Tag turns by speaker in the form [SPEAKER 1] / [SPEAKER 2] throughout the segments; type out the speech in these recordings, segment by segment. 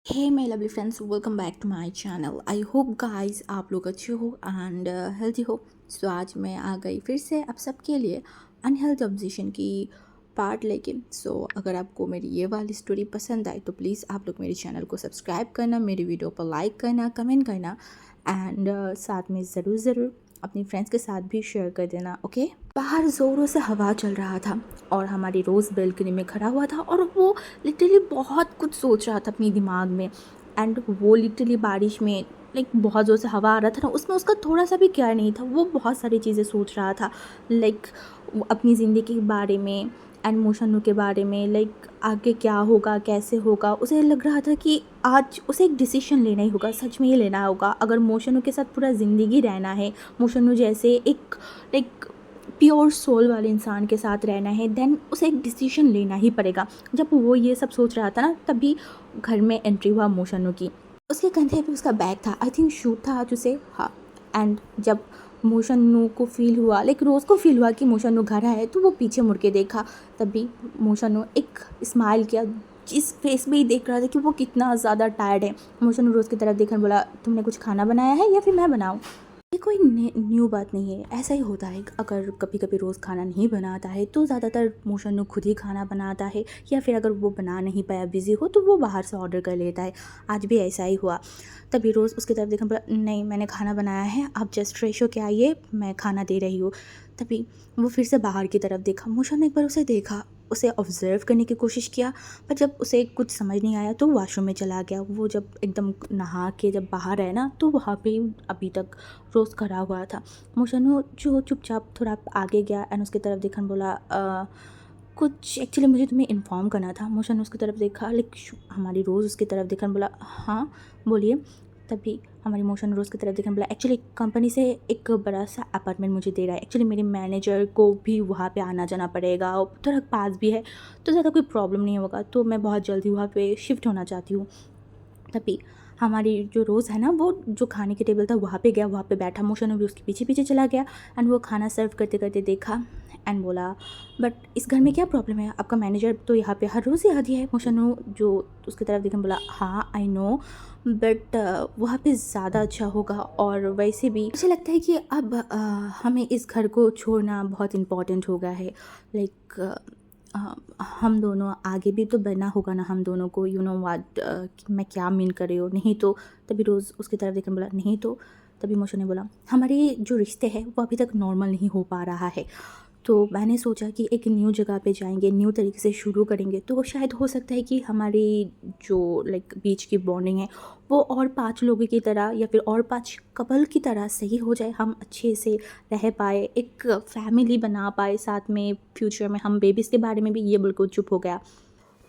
[SPEAKER 1] Hey my lovely friends, welcome back to my channel. I hope guys आप लोग अच्छे हो एंड हेल्थी हो। सो आज मैं आ गई फिर से आप सबके लिए अनहेल्थ ऑब्जेक्शन की पार्ट लेके। सो अगर आपको मेरी ये वाली स्टोरी पसंद आए तो प्लीज़ आप लोग मेरे चैनल को सब्सक्राइब करना, मेरी वीडियो पर लाइक करना, कमेंट करना एंड साथ में ज़रूर ज़रूर अपनी फ्रेंड्स के साथ भी शेयर कर देना। ओके। बाहर ज़ोरों से हवा चल रहा था और हमारी रोज़ बेल्कनी में खड़ा हुआ था और वो लिटरली बहुत कुछ सोच रहा था अपनी दिमाग में। एंड वो लिटरली बारिश में लाइक बहुत ज़ोर से हवा आ रहा था ना, उसमें उसका थोड़ा सा भी केयर नहीं था। वो बहुत सारी चीज़ें सोच रहा था, लाइक अपनी ज़िंदगी के बारे में एंड मोशनू के बारे में, लाइक आगे क्या होगा, कैसे होगा। उसे लग रहा था कि आज उसे एक डिसीजन लेना ही होगा, सच में ही लेना होगा। अगर मोशनू के साथ पूरा ज़िंदगी रहना है, मोशनू जैसे एक लाइक प्योर सोल वाले इंसान के साथ रहना है, देन उसे एक डिसीजन लेना ही पड़ेगा। जब वो ये सब सोच रहा था ना, तभी घर में एंट्री हुआ मोशनू की। उसके कंधे पे उसका बैग था, आई थिंक शूट था आज उसे, हाँ। एंड जब मोशनू को फील हुआ, लाइक रोज़ को फील हुआ कि मोशनू घर आए, तो वो पीछे मुड़ के देखा। तभी मोशनू एक स्माइल किया, जिस फेस में ही देख रहा था कि वो कितना ज़्यादा टायर्ड है। मोशनू रोज़ की तरफ देखकर बोला, तुमने कुछ खाना बनाया है या फिर मैं बनाऊँ? ये कोई न्यू बात नहीं है, ऐसा ही होता है। अगर कभी कभी रोज़ खाना नहीं बनाता है तो ज़्यादातर मोशनू खुद ही खाना बनाता है, या फिर अगर वो बना नहीं पाया, बिज़ी हो, तो वो बाहर से ऑर्डर कर लेता है। आज भी ऐसा ही हुआ। तभी रोज़ उसकी तरफ देखा, बोला, नहीं मैंने खाना बनाया है, आप जस्ट फ्रेश हो के आइए, मैं खाना दे रही हूँ। तभी वो फिर से बाहर की तरफ देखा। मोशनू ने एक बार उसे देखा, उसे ऑब्ज़र्व करने की कोशिश किया, पर जब उसे कुछ समझ नहीं आया तो वॉशरूम में चला गया। वो जब एकदम नहा के जब बाहर आया ना, तो वहाँ पे अभी तक रोज़ खड़ा हुआ था। मोशनू जो चुपचाप थोड़ा आगे गया एंड उसकी तरफ देखा, बोला, कुछ एक्चुअली मुझे तुम्हें इन्फॉर्म करना था। मोशनू उसकी तरफ देखा, लाइक हमारी रोज़ उसकी तरफ देखा, बोला, हाँ बोलिए। तभी हमारी मोशनू रोज़ की तरफ देखा, बोला, एक्चुअली कंपनी से एक बड़ा सा अपार्टमेंट मुझे दे रहा है। एक्चुअली मेरे मैनेजर को भी वहाँ पे आना जाना पड़ेगा और थोड़ा पास भी है, तो ज़्यादा कोई प्रॉब्लम नहीं होगा, तो मैं बहुत जल्दी वहाँ पे शिफ्ट होना चाहती हूँ। तभी हमारी जो रोज़ है ना, वो जो खाने के टेबल था वहाँ पे गया, वहाँ पे बैठा। मोशनू भी उसके पीछे पीछे चला गया एंड वो खाना सर्व करते करते देखा एंड बोला, बट इस घर में क्या प्रॉब्लम है? आपका मैनेजर तो यहाँ पे हर रोज़ ही आती है। मोशनू जो उसकी तरफ देखा, बोला, हाँ आई नो, बट वहाँ पे ज़्यादा अच्छा होगा और वैसे भी मुझे लगता है कि अब हमें इस घर को छोड़ना बहुत इम्पॉर्टेंट हो गया है। लाइक हम दोनों आगे भी तो बढ़ना होगा ना हम दोनों को, यू नो वाट, मैं क्या मीन कर रही हूँ, नहीं तो। तभी रोज़ उसकी तरफ देखकर बोला, नहीं तो। तभी मोशो ने बोला, हमारे जो रिश्ते हैं वो अभी तक नॉर्मल नहीं हो पा रहा है, तो मैंने सोचा कि एक न्यू जगह पे जाएंगे, न्यू तरीके से शुरू करेंगे, तो शायद हो सकता है कि हमारी जो लाइक बीच की बॉन्डिंग है वो और 5 लोगों की तरह या फिर और 5 कपल की तरह सही हो जाए। हम अच्छे से रह पाए, एक फैमिली बना पाए साथ में, फ्यूचर में हम बेबीज़ के बारे में भी। ये बिल्कुल चुप हो गया।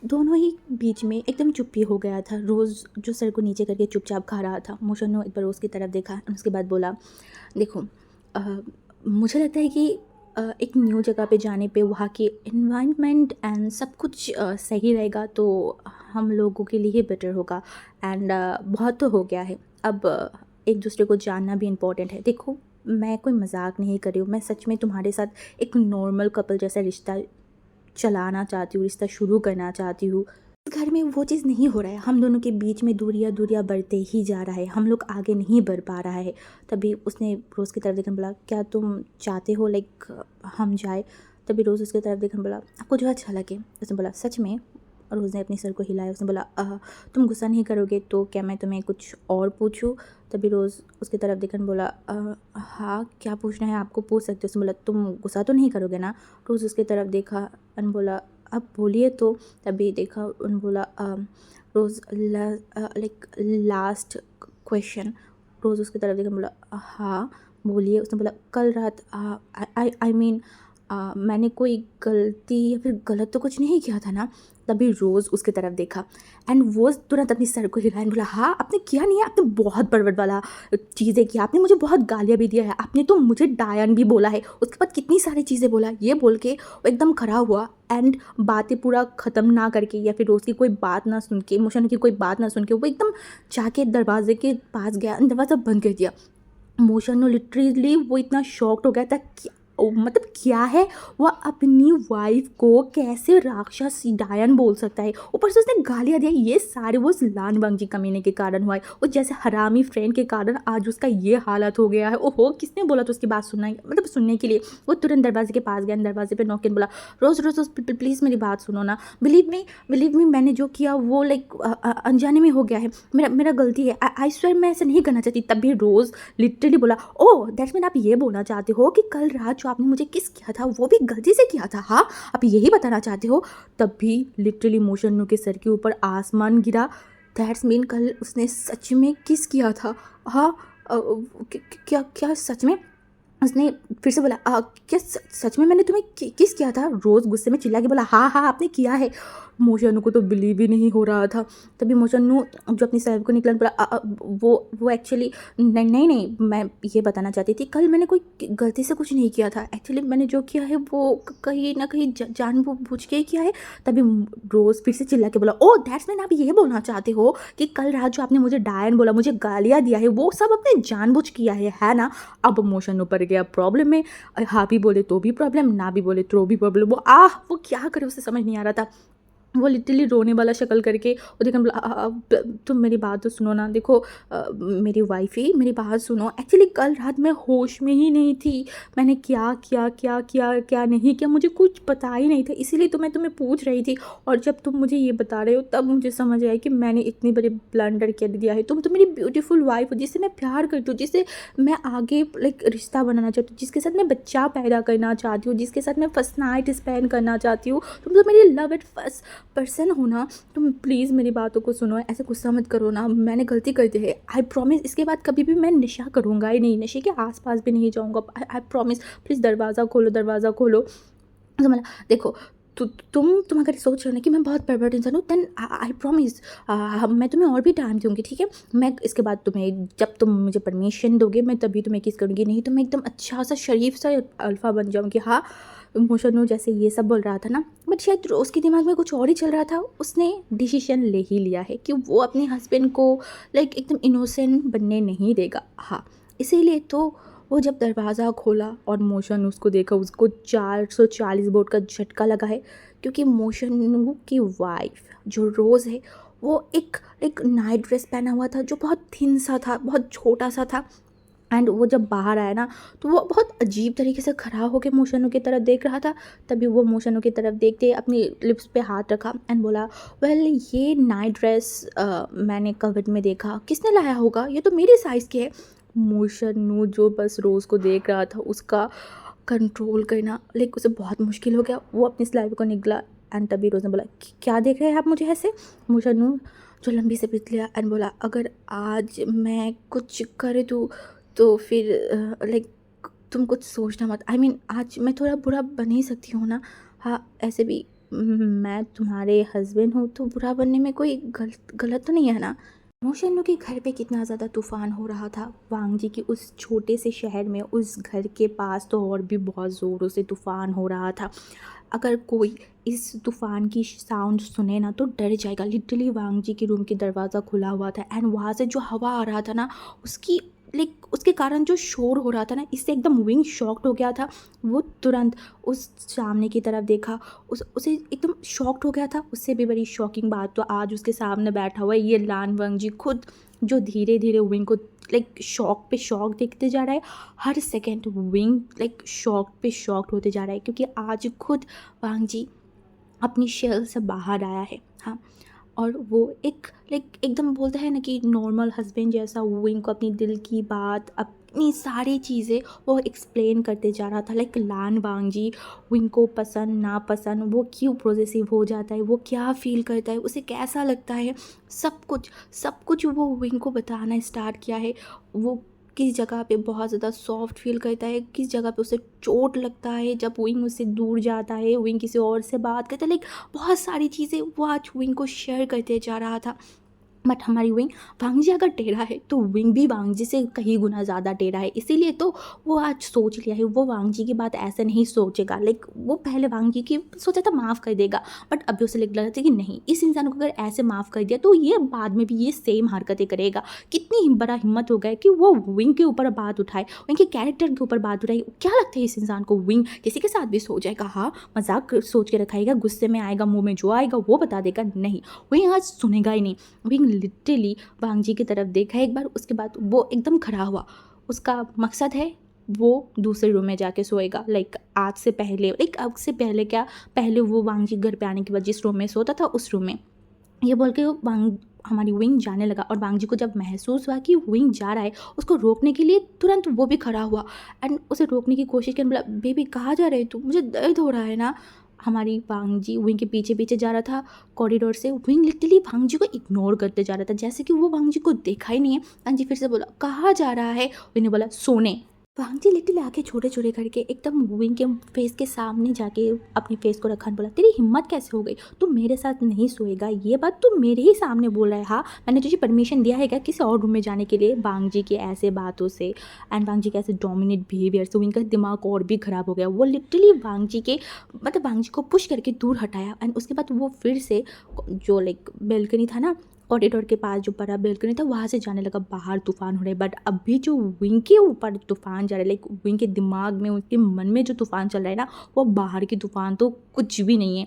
[SPEAKER 1] दोनों ही बीच में एकदम चुप्पी हो गया था। रोज़ जो सर को नीचे करके चुपचाप खा रहा था। मोशनो एक बार रोज़ की तरफ देखा और उसके बाद बोला, देखो, मुझे लगता है कि एक न्यू जगह पे जाने पे वहाँ की एनवायरनमेंट एंड सब कुछ सही रहेगा, तो हम लोगों के लिए ही बेटर होगा। एंड बहुत तो हो गया है, अब एक दूसरे को जानना भी इम्पोर्टेंट है। देखो, मैं कोई मजाक नहीं कर रही हूँ, मैं सच में तुम्हारे साथ एक नॉर्मल कपल जैसा रिश्ता चलाना चाहती हूँ, रिश्ता शुरू करना चाहती हूँ। इस घर में वो चीज़ नहीं हो रहा है, हम दोनों के बीच में दूरियां दूरियां बढ़ते ही जा रहा है, हम लोग आगे नहीं बढ़ पा रहा है। तभी उसने रोज़ की तरफ देखकर बोला, क्या तुम चाहते हो लाइक हम जाए? तभी रोज़ उसकी तरफ देखकर बोला, आपको जो अच्छा लगे। उसने बोला, सच में? और उसने अपने सर को हिलाया। उसने बोला, तुम गुस्सा नहीं करोगे तो क्या मैं तुम्हें कुछ और पूछूं? तभी रोज़ उसकी तरफ देखकर बोला, हाँ क्या पूछना है आपको, पूछ सकते हो। उसने बोला, तुम गुस्सा तो नहीं करोगे ना? रोज़ उसकी तरफ देखा और बोला, अब बोलिए तो। तभी देखा उन बोला, रोज़ लाइक लास्ट क्वेश्चन। रोज़ उसकी तरफ देखा, बोला, हाँ बोलिए। उसने बोला, कल रात आई मीन मैंने कोई गलती या फिर गलत तो कुछ नहीं किया था ना? तभी रोज़ उसकी तरफ देखा एंड वो तुरंत अपनी सर को हिलाया, बोला, हाँ आपने किया नहीं है, आपने बहुत बड़बड़ वाला चीज़ें किया, आपने मुझे बहुत गालियाँ भी दिया है, आपने तो मुझे डायन भी बोला है, उसके बाद कितनी सारी चीज़ें बोला। ये बोल के वो एकदम खड़ा हुआ एंड बातें पूरा ख़त्म ना करके या फिर रोज़ की कोई बात ना सुन के, मोशन की कोई बात ना सुन के, वो एकदम जाके दरवाजे के पास गया, दरवाज़ा बंद कर दिया। मोशन लिटरली वो इतना शॉक्ड हो गया था कि मतलब क्या है, वो अपनी वाइफ को कैसे राक्षस डायन बोल सकता है, ऊपर से उसने गालियाँ दिया। ये सारे वो लान वांगजी कमीने के कारण हुआ है, वो जैसे हरामी फ्रेंड के कारण आज उसका ये हालत हो गया है। ओहो, किसने बोला तो उसकी बात सुनना, मतलब सुनने के लिए वो तुरंत दरवाजे के पास गया, दरवाजे पे नॉक किया, बोला रोज़ रोज़ रोज़ प्लीज़ मेरी बात सुनो ना, बिलीव मी मैंने जो किया वो लाइक अनजाने में हो गया है, मेरा गलती है, आई स्वेयर मैं ऐसा नहीं करना चाहती। तभी रोज़ लिटरली बोला, ओह दैट्स मीन आप ये बोलना चाहते हो कि कल रात जो आपने मुझे किस किया था वो भी गलती से किया था, हाँ आप यही बताना चाहते हो। तभी लिटरली मोशन्नू के सर के ऊपर आसमान गिरा। दैट्स मीन कल उसने सच में किस किया था, हाँ क्या क्या सच में। उसने फिर से बोला, क्या सच में मैंने तुम्हें किस किया था। रोज़ गुस्से में चिल्ला के बोला, हाँ हाँ आपने किया है। मोशन्नू को तो बिलीव ही नहीं हो रहा था। तभी मोशन्नू जो अपनी साहब को निकला बोला, वो एक्चुअली नहीं मैं ये बताना चाहती थी कल मैंने कोई गलती से कुछ नहीं किया था, एक्चुअली मैंने जो किया है वो कहीं ना कहीं जानबूझ के ही किया है। तभी रोज़ फिर से चिल्ला के बोला, ओह दैट्स मीन आप ये बोलना चाहते हो कि कल रात जो आपने मुझे डायन बोला, मुझे गालियाँ दिया है, वो सब आपने जानबूझ किया है ना। अब मोशन्नू पड़ गया प्रॉब्लम में। हाँ भी बोले तो भी प्रॉब्लम, ना भी बोले तो भी प्रॉब्लम। वो क्या करे उसे समझ नहीं आ रहा था। वो लिटरली रोने वाला शक्ल करके वो देखा, बोला तुम मेरी बात तो सुनो ना, देखो मेरी वाइफ ही मेरी बात सुनो, एक्चुअली कल रात मैं होश में ही नहीं थी, मैंने क्या किया क्या किया क्या नहीं किया मुझे कुछ पता ही नहीं था, इसीलिए तो मैं तुम्हें पूछ रही थी। और जब तुम मुझे ये बता रहे हो तब मुझे समझ आया कि मैंने इतनी बड़ी ब्लंडर कर दिया है। तुम तो मेरी ब्यूटीफुल वाइफ हो, जिससे मैं प्यार करती हूँ, जिससे मैं आगे लाइक रिश्ता बनाना चाहती हूँ, जिसके साथ मैं बच्चा पैदा करना चाहती हूँ, जिसके साथ मैं फर्स्ट नाइट स्पेंड करना चाहती हूँ। तुम तो मेरी लव एट फर्स्ट पर्सन हो ना, तुम प्लीज़ मेरी बातों को सुनो, ऐसे गुस्सा मत करो ना, मैंने गलती कर दी है, आई प्रॉमिस इसके बाद कभी भी मैं नशा करूँगा ही नहीं, नशे के आसपास भी नहीं जाऊँगा, आई प्रॉमिस। प्लीज़ दरवाज़ा खोलो, दरवाज़ा खोलो। तो मतलब देखो, तुम अगर सोच रहे हो ना कि मैं बहुत परवर्ट इंसान हूँ, देन आई प्रॉमिस मैं तुम्हें और भी टाइम दूँगी, ठीक है। मैं इसके बाद तुम्हें, जब तुम मुझे परमिशन दोगे मैं तभी तुम्हें किस करूँगी, नहीं तो मैं एकदम अच्छा सा शरीफ सा अल्फ़ा बन जाऊँगी। हाँ, मोशन्नू जैसे ये सब बोल रहा था ना, बट शायद उसके दिमाग में कुछ और ही चल रहा था। उसने डिसीजन ले ही लिया है कि वो अपने हस्बैंड को लाइक एकदम इनोसेंट बनने नहीं देगा। हाँ, इसीलिए तो वो जब दरवाज़ा खोला और मोशन्नू उसको देखा, उसको 440 वोल्ट का झटका लगा है, क्योंकि मोशन्नू की वाइफ जो रोज़ है वो एक नाइट ड्रेस पहना हुआ था जो बहुत थिन सा था, बहुत छोटा सा था। एंड वो जब बाहर आया ना तो वो बहुत अजीब तरीके से खड़ा होकर मोशन्नू की तरफ देख रहा था। तभी वो मोशन्नू की तरफ देखते अपनी लिप्स पे हाथ रखा एंड बोला, वेल ये नाइट ड्रेस मैंने कबर्ड में देखा, किसने लाया होगा, ये तो मेरी साइज़ की है। मोशन्नू जो बस रोज़ को देख रहा था, उसका कंट्रोल करना लाइक उसे बहुत मुश्किल हो गया। वो अपनी स्लाइड को निकला एंड तभी रोज़ ने बोला, क्या देख रहे हैं आप मुझे ऐसे। मोशन्नू जो लंबी से पीट लिया एंड बोला, अगर आज मैं कुछ कर दूँ तो फिर लाइक तुम कुछ सोचना मत, आई मीन आज मैं थोड़ा बुरा बन ही सकती हूँ ना। हाँ, ऐसे भी मैं तुम्हारे हस्बैंड हूँ तो बुरा बनने में कोई गलत तो नहीं है ना। मोशन्नू के घर पे कितना ज़्यादा तूफ़ान हो रहा था, वांगजी की उस छोटे से शहर में, उस घर के पास तो और भी बहुत ज़ोरों से तूफ़ान हो रहा था। अगर कोई इस तूफ़ान की साउंड सुने ना तो डर जाएगा। लिटरली वांगजी के रूम की दरवाज़ा खुला हुआ था एंड वहाँ से जो हवा आ रहा था ना, उसकी लाइक उसके कारण जो शोर हो रहा था ना, इससे एकदम विंग शॉक्ड हो गया था। वो तुरंत उस सामने की तरफ देखा, उसे एकदम शॉक्ड हो गया था। उससे भी बड़ी शॉकिंग बात तो आज उसके सामने बैठा हुआ है ये लान वांगजी खुद, जो धीरे धीरे विंग को लाइक शॉक पे शॉक देखते जा रहा है। हर सेकेंड विंग लाइक शॉक पे शॉक्ड होते जा रहा है, क्योंकि आज खुद वांगजी अपनी शेल से बाहर आया है। हाँ, और वो एक लाइक एकदम बोलता है ना कि नॉर्मल हस्बैंड जैसा वो इनको अपनी दिल की बात, अपनी सारी चीज़ें वो एक्सप्लेन करते जा रहा था। लाइक लान वांगजी विंग को पसंद नापसंद, वो क्यों पॉजेसिव हो जाता है, वो क्या फील करता है, उसे कैसा लगता है, सब कुछ वो विंग को बताना स्टार्ट किया है। वो किस जगह पे बहुत ज़्यादा सॉफ्ट फील करता है, किस जगह पे उसे चोट लगता है जब विंग उससे दूर जाता है, विंग किसी और से बात करता है, लाइक बहुत सारी चीज़ें वो आज विंग को शेयर करते जा रहा था। बट हमारी विंग वांगजी अगर टेढ़ा है तो विंग भी वांगजी से कहीं गुना ज़्यादा टेढ़ा है, इसीलिए तो वो आज सोच लिया है वो वांगजी की बात ऐसे नहीं सोचेगा। लाइक वो पहले वांगजी की सोचा था माफ़ कर देगा, बट अभी उसे लग रहा था कि नहीं, इस इंसान को अगर ऐसे माफ़ कर दिया तो ये बाद में भी ये सेम हरकतें करेगा। कितनी बड़ा हिम्मत हो गया कि वो विंग के ऊपर बात उठाए, विंग के कैरेक्टर के ऊपर बात उठाई। क्या लगता है इस इंसान को विंग किसी के साथ भी सो जाएगा? हाँ, मजाक सोच के रखाएगा, गुस्से में आएगा, मुँह में जो आएगा वो बता देगा। नहीं, विंग आज सुनेगा ही नहीं। विंग लिटरली वांगजी की तरफ देखा एक बार, उसके बाद वो एकदम खड़ा हुआ। उसका मकसद है वो दूसरे रूम में जाके सोएगा। लाइक आज से पहले, क्या, पहले वो वांगजी घर पे आने के बाद जिस रूम में सोता था उस रूम में, ये बोल के हमारी विंग जाने लगा। और वांगजी को जब महसूस हुआ कि विंग जा रहा है, उसको रोकने के लिए तुरंत वो भी खड़ा हुआ एंड उसे रोकने की कोशिश की। बोला, बेबी कहाँ जा रहे तू, मुझे दर्द हो रहा है ना। हमारी वांगजी विंग के पीछे पीछे जा रहा था कॉरिडोर से। विंग लिटरली वांगजी को इग्नोर करते जा रहा था, जैसे कि वो वांगजी को देखा ही नहीं है। वांगजी फिर से बोला, कहाँ जा रहा है? विंग ने बोला, सोने। वांगजी लिटरली आंखें छोटे छोटे करके एकदम विंग के फेस के सामने जाके अपनी फेस को रखा, बोला, तेरी हिम्मत कैसे हो गई, तू मेरे साथ नहीं सोएगा? ये बात तू मेरे ही सामने बोल रहा है? हाँ, मैंने तुझे परमिशन दिया है क्या किसी और रूम में जाने के लिए? वांगजी की ऐसे बातों से एंड वांगजी के ऐसे डोमिनेट बिहेवियर से विंग का दिमाग और भी खराब हो गया। वो लिटरली वांगजी को पुश करके दूर हटाया एंड उसके बाद वो फिर से जो लाइक बेल्कनी था ना, कॉरिडोर के पास जो बड़ा बेल्कनी था, वहाँ से जाने लगा। बाहर तूफान हो रहा है, बट अभी जो विंग के ऊपर तूफान जा रहा है, लाइक विंग के दिमाग में, उनके मन में जो तूफान चल रहा है ना, वो बाहर की तूफान तो कुछ भी नहीं है।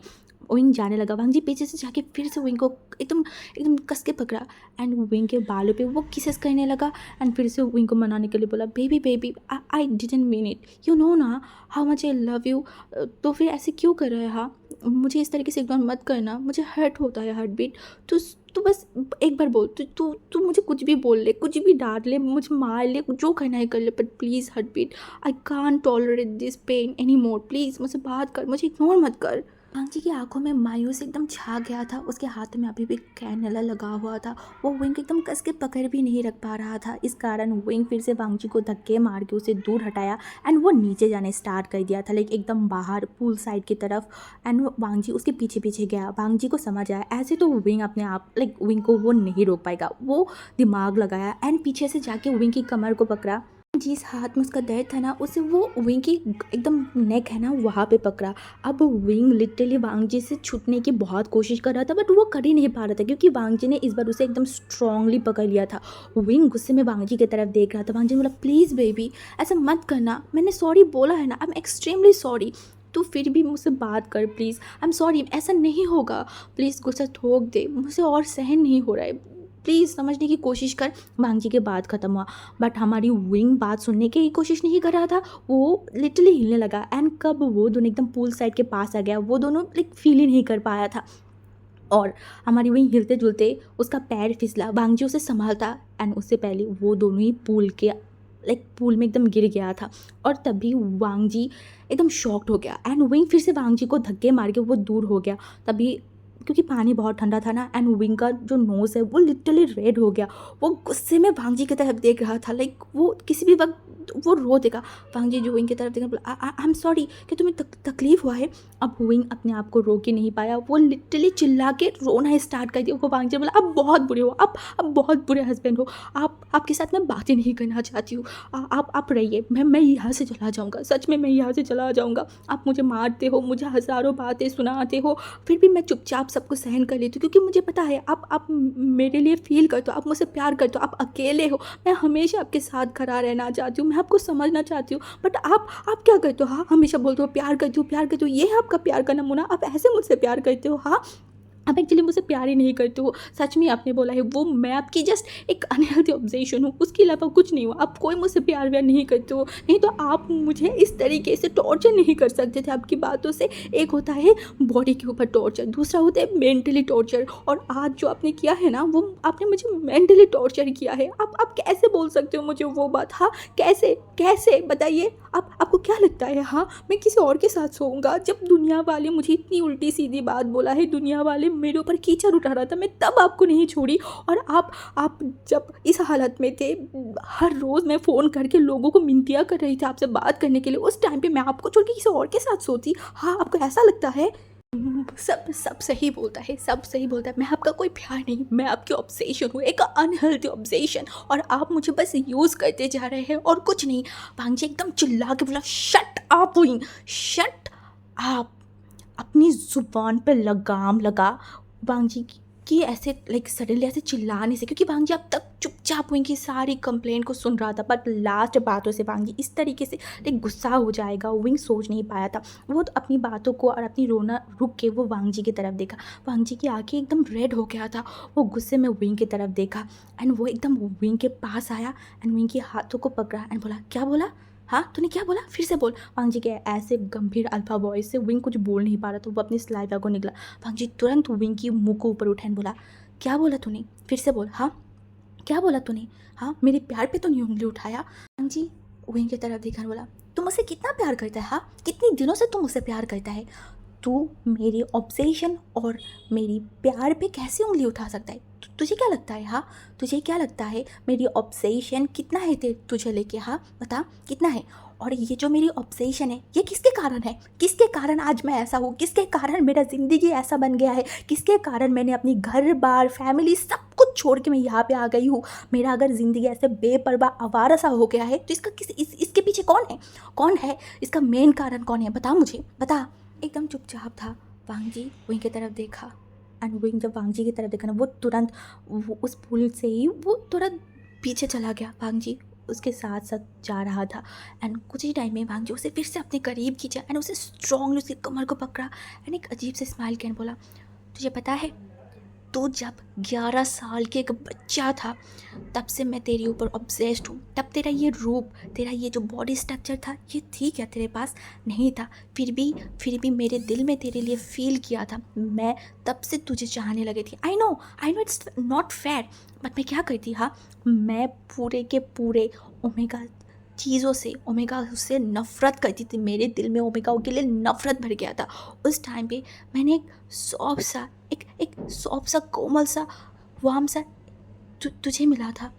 [SPEAKER 1] विंग जाने लगा। वांगजी पीछे से जाके फिर से विंग को एकदम एकदम कस के पकड़ा एंड विंग के बालों पे वो किसेस करने लगा एंड फिर से विंग को मनाने के लिए बोला, baby baby I didn't mean it, you know ना how much I love you. तो फिर ऐसे क्यों कर रहा है? हाँ, मुझे इस तरीके से इग्नोर मत करना, मुझे हर्ट होता है, हार्ट बीट। तू बस एक बार बोल, तू मुझे कुछ भी बोल ले, कुछ भी डांट ले, मुझे मार ले, जो करना है कर ले, but please heart beat, I can't tolerate this pain any more, please मुझसे बात कर, मुझे इग्नोर मत कर। वांगजी की आंखों में मायूस एकदम छा गया था। उसके हाथ में अभी भी कैनेला लगा हुआ था। वो विंग एकदम कस के पकड़ भी नहीं रख पा रहा था। इस कारण विंग फिर से वांगजी को धक्के मार के उसे दूर हटाया एंड वो नीचे जाने स्टार्ट कर दिया था, लाइक एकदम बाहर पूल साइड की तरफ। एंड वांगजी उसके पीछे पीछे गया। वांगजी को समझ आया ऐसे तो विंग अपने आप, लाइक विंग को वो नहीं रोक पाएगा। वो दिमाग लगाया एंड पीछे से जाके विंग की कमर को पकड़ा। जिस हाथ में उसका दर्द था ना, उसे वो विंग की एकदम नेक है ना, वहाँ पे पकड़ा। अब विंग लिटरली वांगजी से छूटने की बहुत कोशिश कर रहा था, बट वो कर ही नहीं पा रहा था क्योंकि वांगजी ने इस बार उसे एकदम स्ट्रांगली पकड़ लिया था। विंग गुस्से में वांगजी की तरफ देख रहा था। वांगजी ने बोला, प्लीज़ बेबी ऐसा मत करना, मैंने सॉरी बोला है ना, आई एम एक्सट्रीमली सॉरी, तू फिर भी मुझसे बात कर प्लीज़, आई एम सॉरी, ऐसा नहीं होगा, प्लीज़ गुस्सा थोक दे, मुझे और सहन नहीं हो रहा है, प्लीज़ समझने की कोशिश कर। वांगजी के बात ख़त्म हुआ, बट हमारी विंग बात सुनने की कोशिश नहीं कर रहा था। वो लिटरली हिलने लगा एंड कब वो दोनों एकदम पूल साइड के पास आ गया, वो दोनों लाइक फील ही नहीं कर पाया था। और हमारी विंग हिलते जुलते उसका पैर फिसला। वांगजी उसे संभालता एंड उससे पहले वो दोनों ही पूल में एकदम गिर गया था। और तभी वांगजी एकदम शॉक्ड हो गया एंड विंग फिर से वांगजी को धक्के मार के वो दूर हो गया। तभी क्योंकि पानी बहुत ठंडा था ना, एंड विंग का जो नोज़ है वो लिटरली रेड हो गया। वो गुस्से में वांगजी की तरफ देख रहा था, लाइक वो किसी भी वक्त वो रो देगा। वांगजी जो विंग की तरफ देखा, बोला, आई एम सॉरी, कि तुम्हें तकलीफ हुआ है? अब विंग अपने आप को रोक ही नहीं पाया, वो लिटरली चिल्ला के रोना स्टार्ट कर दिया। वो वांगजी बोला, अब बहुत बुरे हो, अब बहुत बुरे हस्बैंड हो, आपके साथ मैं बातें नहीं करना चाहती हूँ, आप रहिए, मैं यहाँ से चला जाऊँगा, सच में मैं यहाँ से चला जाऊँगा। आप मुझे मारते हो, मुझे हज़ारों बातें सुनाते हो, फिर भी मैं चुपचाप सबको सहन कर लेती हूँ क्योंकि मुझे पता है आप मेरे लिए फील करते हो, आप मुझसे प्यार करते हो, आप अकेले हो, मैं हमेशा आपके साथ खड़ा रहना चाहती हूँ, मैं आपको समझना चाहती हूँ। बट आप क्या करते हो? हाँ, हमेशा बोलते हो प्यार करती हूँ, ये है आपका प्यार का नमूना, आप ऐसे मुझसे प्यार करते हो? हाँ, आप एक्चुअली मुझसे प्यार ही नहीं करते हो। सच में आपने बोला है, वो मैं आपकी जस्ट एक अनहेल्दी ऑब्जेक्शन हूँ, उसके अलावा कुछ नहीं हुआ। आप कोई मुझसे प्यार व्यार नहीं करते हो, नहीं तो आप मुझे इस तरीके से टॉर्चर नहीं कर सकते थे आपकी बातों से। एक होता है बॉडी के ऊपर टॉर्चर, दूसरा होता है मेंटली टॉर्चर, और आज जो आपने किया है ना, वो आपने मुझे मेंटली टॉर्चर किया है। आप कैसे बोल सकते हो मुझे वो बात? हाँ, कैसे बताइए? आपको क्या लगता है? हाँ, मैं किसी और के साथ सोऊंगा? जब दुनिया वाले मुझे इतनी उल्टी सीधी बात बोला है, दुनिया वाले मेरे ऊपर कीचड़ उठा रहा था, मैं तब आपको नहीं छोड़ी। और आप जब इस हालत में थे, हर रोज़ मैं फ़ोन करके लोगों को मिनतियाँ कर रही थी आपसे बात करने के लिए, उस टाइम पे मैं आपको छोड़ के किसी और के साथ सोती? हाँ, आपको ऐसा लगता है? सब सब सही बोलता है, सब सही बोलता है। मैं आपका कोई प्यार नहीं, मैं आपकी ऑब्सेशन हूँ, एक अनहेल्दी ऑब्सेशन, और आप मुझे बस यूज़ करते जा रहे हैं और कुछ नहीं। पांगजी एकदम चिल्ला के बोला, शट अप हुई, शट अप। अपनी ज़ुबान पे लगाम लगा। वांगजी की ऐसे लाइक सडनली ऐसे चिल्लाने से, क्योंकि वांगजी अब तक चुपचाप विंग की सारी कंप्लेंट को सुन रहा था, बट लास्ट बातों से वांगजी इस तरीके से लाइक गुस्सा हो जाएगा विंग सोच नहीं पाया था। वो तो अपनी बातों को और अपनी रोना रुक के वो वांगजी की तरफ देखा। वांगजी की आंखें एकदम रेड हो गया था। वो गुस्से में विंग की तरफ देखा एंड वो एकदम विंग के पास आया एंड विंग के हाथों को पकड़ा एंड बोला, क्या बोला? हाँ, तूने क्या बोला? फिर से बोल। वांगजी के ऐसे गंभीर अल्फा वॉइस से विंग कुछ बोल नहीं पा रहा था। वो अपनी सलाइवा को निकला। वांगजी तुरंत विंग की मुंह को ऊपर उठा बोला, क्या बोला तूने? फिर से बोल। हाँ, क्या बोला तूने? हाँ, मेरे प्यार पे तो नहीं उंगली उठाया। वांगजी विंग की तरफ देखा बोला, तू मुझसे कितना प्यार करता है? हाँ, कितने दिनों से तू मुझसे प्यार करता है? तू मेरी ऑब्सेशन और मेरी प्यार पे कैसे उंगली उठा सकता है? तुझे क्या लगता है? हाँ, तुझे क्या लगता है मेरी ऑब्सेशन कितना है तुझे लेके? हाँ बता, कितना है? और ये जो मेरी ऑब्सेशन है, ये किसके कारण है? किसके कारण आज मैं ऐसा हूँ? किसके कारण मेरा ज़िंदगी ऐसा बन गया है? किसके कारण मैंने अपनी घर बार फैमिली सब कुछ छोड़ के मैं यहाँ पे आ गई हूँ? मेरा अगर ज़िंदगी ऐसे बेपरवाह आवारा सा हो गया है तो इसके पीछे कौन है? कौन है इसका मेन कारण? कौन है? बता मुझे, बता। एकदम चुपचाप था। वांगजी विंग की तरफ देखा एंड विंग जब वांगजी की तरफ देखा ना, वो तुरंत वो उस पुल से ही वो तुरंत पीछे चला गया। वांगजी उसके साथ साथ जा रहा था एंड कुछ ही टाइम में वांगजी उसे फिर से अपने करीब खींचा एंड उसे स्ट्रांगली उसकी कमर को पकड़ा एंड एक अजीब से स्माइल किया बोला, तुझे पता है, तू जब 11 साल के एक बच्चा था तब से मैं तेरे ऊपर ऑब्सेस्ड हूँ। तब तेरा ये रूप, तेरा ये जो बॉडी स्ट्रक्चर था, ये ठीक है तेरे पास नहीं था, फिर भी मेरे दिल में तेरे लिए फील किया था। मैं तब से तुझे चाहने लगी थी। I know it's not fair, but मैं क्या करती? हाँ, मैं पूरे के पूरे ओमेगा चीज़ों से, ओमेगा से नफ़रत करती थी। मेरे दिल में ओमेगा के लिए नफ़रत भर गया था। उस टाइम पे मैंने एक सॉफ्ट सा एक सॉफ्ट सा कोमल सा वार्म सा तुझे मिला था।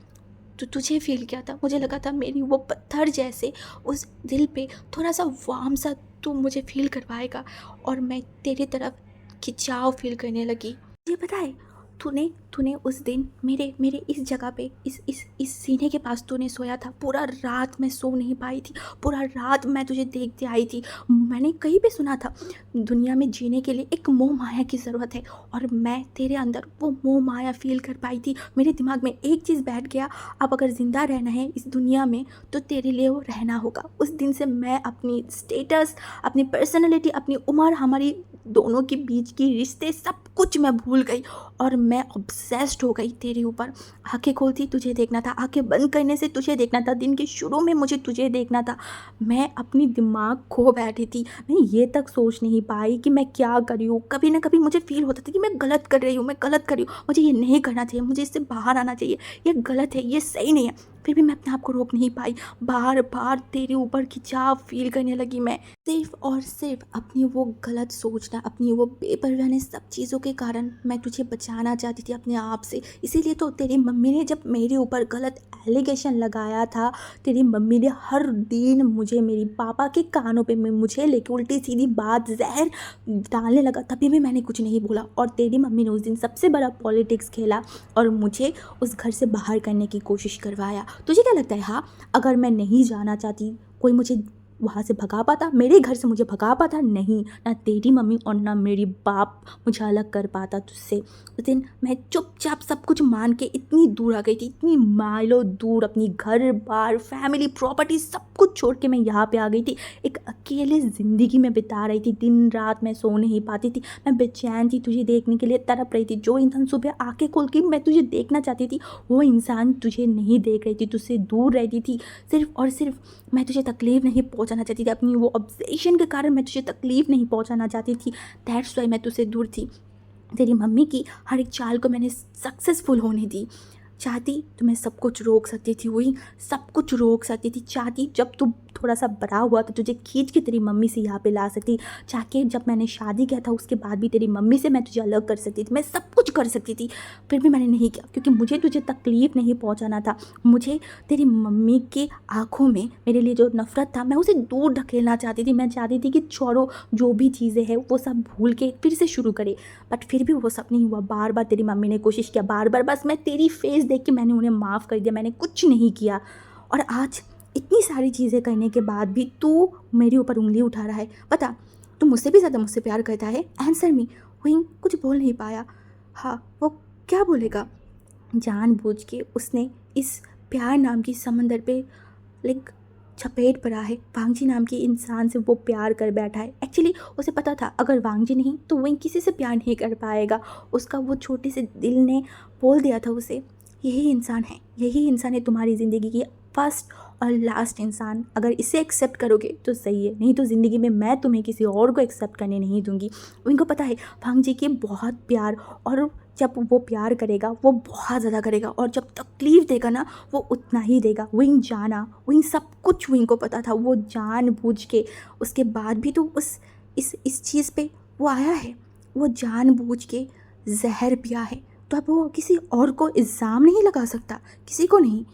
[SPEAKER 1] तुझे फील किया था। मुझे लगा था मेरी वो पत्थर जैसे उस दिल पे थोड़ा सा वार्म सा तू मुझे फील करवाएगा और मैं तेरी तरफ खिंचाव फील करने लगी। मुझे पता है, तूने तूने उस दिन मेरे मेरे इस जगह पे इस सीने के पास तूने सोया था। पूरा रात मैं सो नहीं पाई थी। पूरा रात मैं तुझे देखते आई थी। मैंने कहीं पे सुना था, दुनिया में जीने के लिए एक मोह माया की ज़रूरत है, और मैं तेरे अंदर वो मोह माया फील कर पाई थी। मेरे दिमाग में एक चीज़ बैठ गया, अब अगर ज़िंदा रहना है इस दुनिया में तो तेरे लिए वो रहना होगा। उस दिन से मैं अपनी स्टेटस, अपनी पर्सनैलिटी, अपनी उम्र, हमारी दोनों के बीच की रिश्ते सब कुछ मैं भूल गई और मैं ऑब्सेस्ड हो गई तेरे ऊपर। आंखें खोलती तुझे देखना था, आंखें बंद करने से तुझे देखना था, दिन के शुरू में मुझे तुझे देखना था। मैं अपनी दिमाग खो बैठी थी। मैं ये तक सोच नहीं पाई कि मैं क्या कर रही हूँ। कभी ना कभी मुझे फील होता था कि मैं गलत कर रही हूँ, मैं गलत कर रही हूँ, मुझे ये नहीं करना चाहिए, मुझे इससे बाहर आना चाहिए, ये गलत है, ये सही नहीं है। फिर भी मैं अपने आप को रोक नहीं पाई। बार बार तेरे ऊपर खिंचाव फील करने लगी मैं, सिर्फ और सिर्फ अपनी वो गलत सोचना, अपनी वो बेपरवाह सब चीज़ों के कारण मैं तुझे बचाना चाहती थी अपने आप से। इसीलिए तो तेरी मम्मी ने जब मेरे ऊपर गलत एलिगेशन लगाया था, तेरी मम्मी ने हर दिन मुझे मेरी पापा के कानों पे मुझे लेके उल्टी सीधी बात जहर डालने लगा, तभी भी मैंने कुछ नहीं बोला। और तेरी मम्मी ने उस दिन सबसे बड़ा पॉलिटिक्स खेला और मुझे उस घर से बाहर करने की कोशिश करवाया। तुझे क्या लगता है, हाँ, अगर मैं नहीं जाना चाहती कोई मुझे वहाँ से भगा पाता? मेरे घर से मुझे भगा पाता? नहीं, ना तेरी मम्मी और ना मेरी बाप मुझे अलग कर पाता तुझसे। उस दिन मैं चुपचाप सब कुछ मान के इतनी दूर आ गई थी, इतनी माइलों दूर, अपनी घर बार फैमिली प्रॉपर्टी सब कुछ छोड़ के मैं यहाँ पे आ गई थी। एक अकेले ज़िंदगी में बिता रही थी, दिन रात मैं सो नहीं पाती थी, मैं बेचैन थी, तुझे देखने के लिए तड़प रही थी। जो इंसान सुबह आंखें खोल के मैं तुझे देखना चाहती थी, वो इंसान तुझे नहीं देख रही थी, तुझसे दूर रहती थी। सिर्फ और सिर्फ मैं तुझे तकलीफ़ नहीं पहुंचाना चाहती थी, अपनी वो ऑब्सेशन के कारण मैं तुझे तकलीफ़ नहीं पहुंचाना चाहती थी। दैट्स वाई मैं तुझसे दूर थी। तेरी मम्मी की हर एक चाल को मैंने सक्सेसफुल होने दी। चाहती तो मैं सब कुछ रोक सकती थी, वही सब कुछ रोक सकती थी। चाहती जब तू थोड़ा सा बड़ा हुआ तो तुझे खींच के तेरी मम्मी से यहाँ पे ला सकती। चाहे जब मैंने शादी किया था उसके बाद भी तेरी मम्मी से मैं तुझे अलग कर सकती थी, मैं सब कुछ कर सकती थी, फिर भी मैंने नहीं किया क्योंकि मुझे तुझे तकलीफ़ नहीं पहुँचाना था। मुझे तेरी मम्मी के आँखों में मेरे लिए जो नफ़रत था मैं उसे दूर ढकेलना चाहती थी। मैं चाहती थी कि छोड़ो जो भी चीज़ें हैं वो सब भूल के फिर से शुरू करे, बट फिर भी वो सब नहीं हुआ। बार बार तेरी मम्मी ने कोशिश किया, बार बार, बस मैं तेरी फेस देख के मैंने उन्हें माफ़ कर दिया, मैंने कुछ नहीं किया। और आज इतनी सारी चीज़ें करने के बाद भी तू मेरे ऊपर उंगली उठा रहा है। बता, तू मुझसे भी ज़्यादा मुझसे प्यार करता है? Answer me. वहीं कुछ बोल नहीं पाया। हाँ, वो क्या बोलेगा? जानबूझ के उसने इस प्यार नाम की समंदर पे लाइक चपेट पड़ा है। वांगजी नाम के इंसान से वो प्यार कर बैठा है। एक्चुअली उसे पता था अगर वांगजी नहीं तो वही किसी से प्यार नहीं कर पाएगा। उसका वो छोटे से दिल ने बोल दिया था उसे, यही इंसान है, यही इंसान है तुम्हारी ज़िंदगी की फर्स्ट और लास्ट इंसान। अगर इसे एक्सेप्ट करोगे तो सही है, नहीं तो ज़िंदगी में मैं तुम्हें किसी और को एक्सेप्ट करने नहीं दूंगी। उनको पता है वांगजी के बहुत प्यार, और जब वो प्यार करेगा वो बहुत ज़्यादा करेगा, और जब तकलीफ़ देगा ना वो उतना ही देगा। विंग जाना, विंग सब कुछ विंग को पता था। वो जानबूझ के उसके बाद भी तो इस चीज़ पे वो आया है। वो जानबूझ के जहर पिया है, तो अब वो किसी और को इल्ज़ाम नहीं लगा सकता, किसी को नहीं।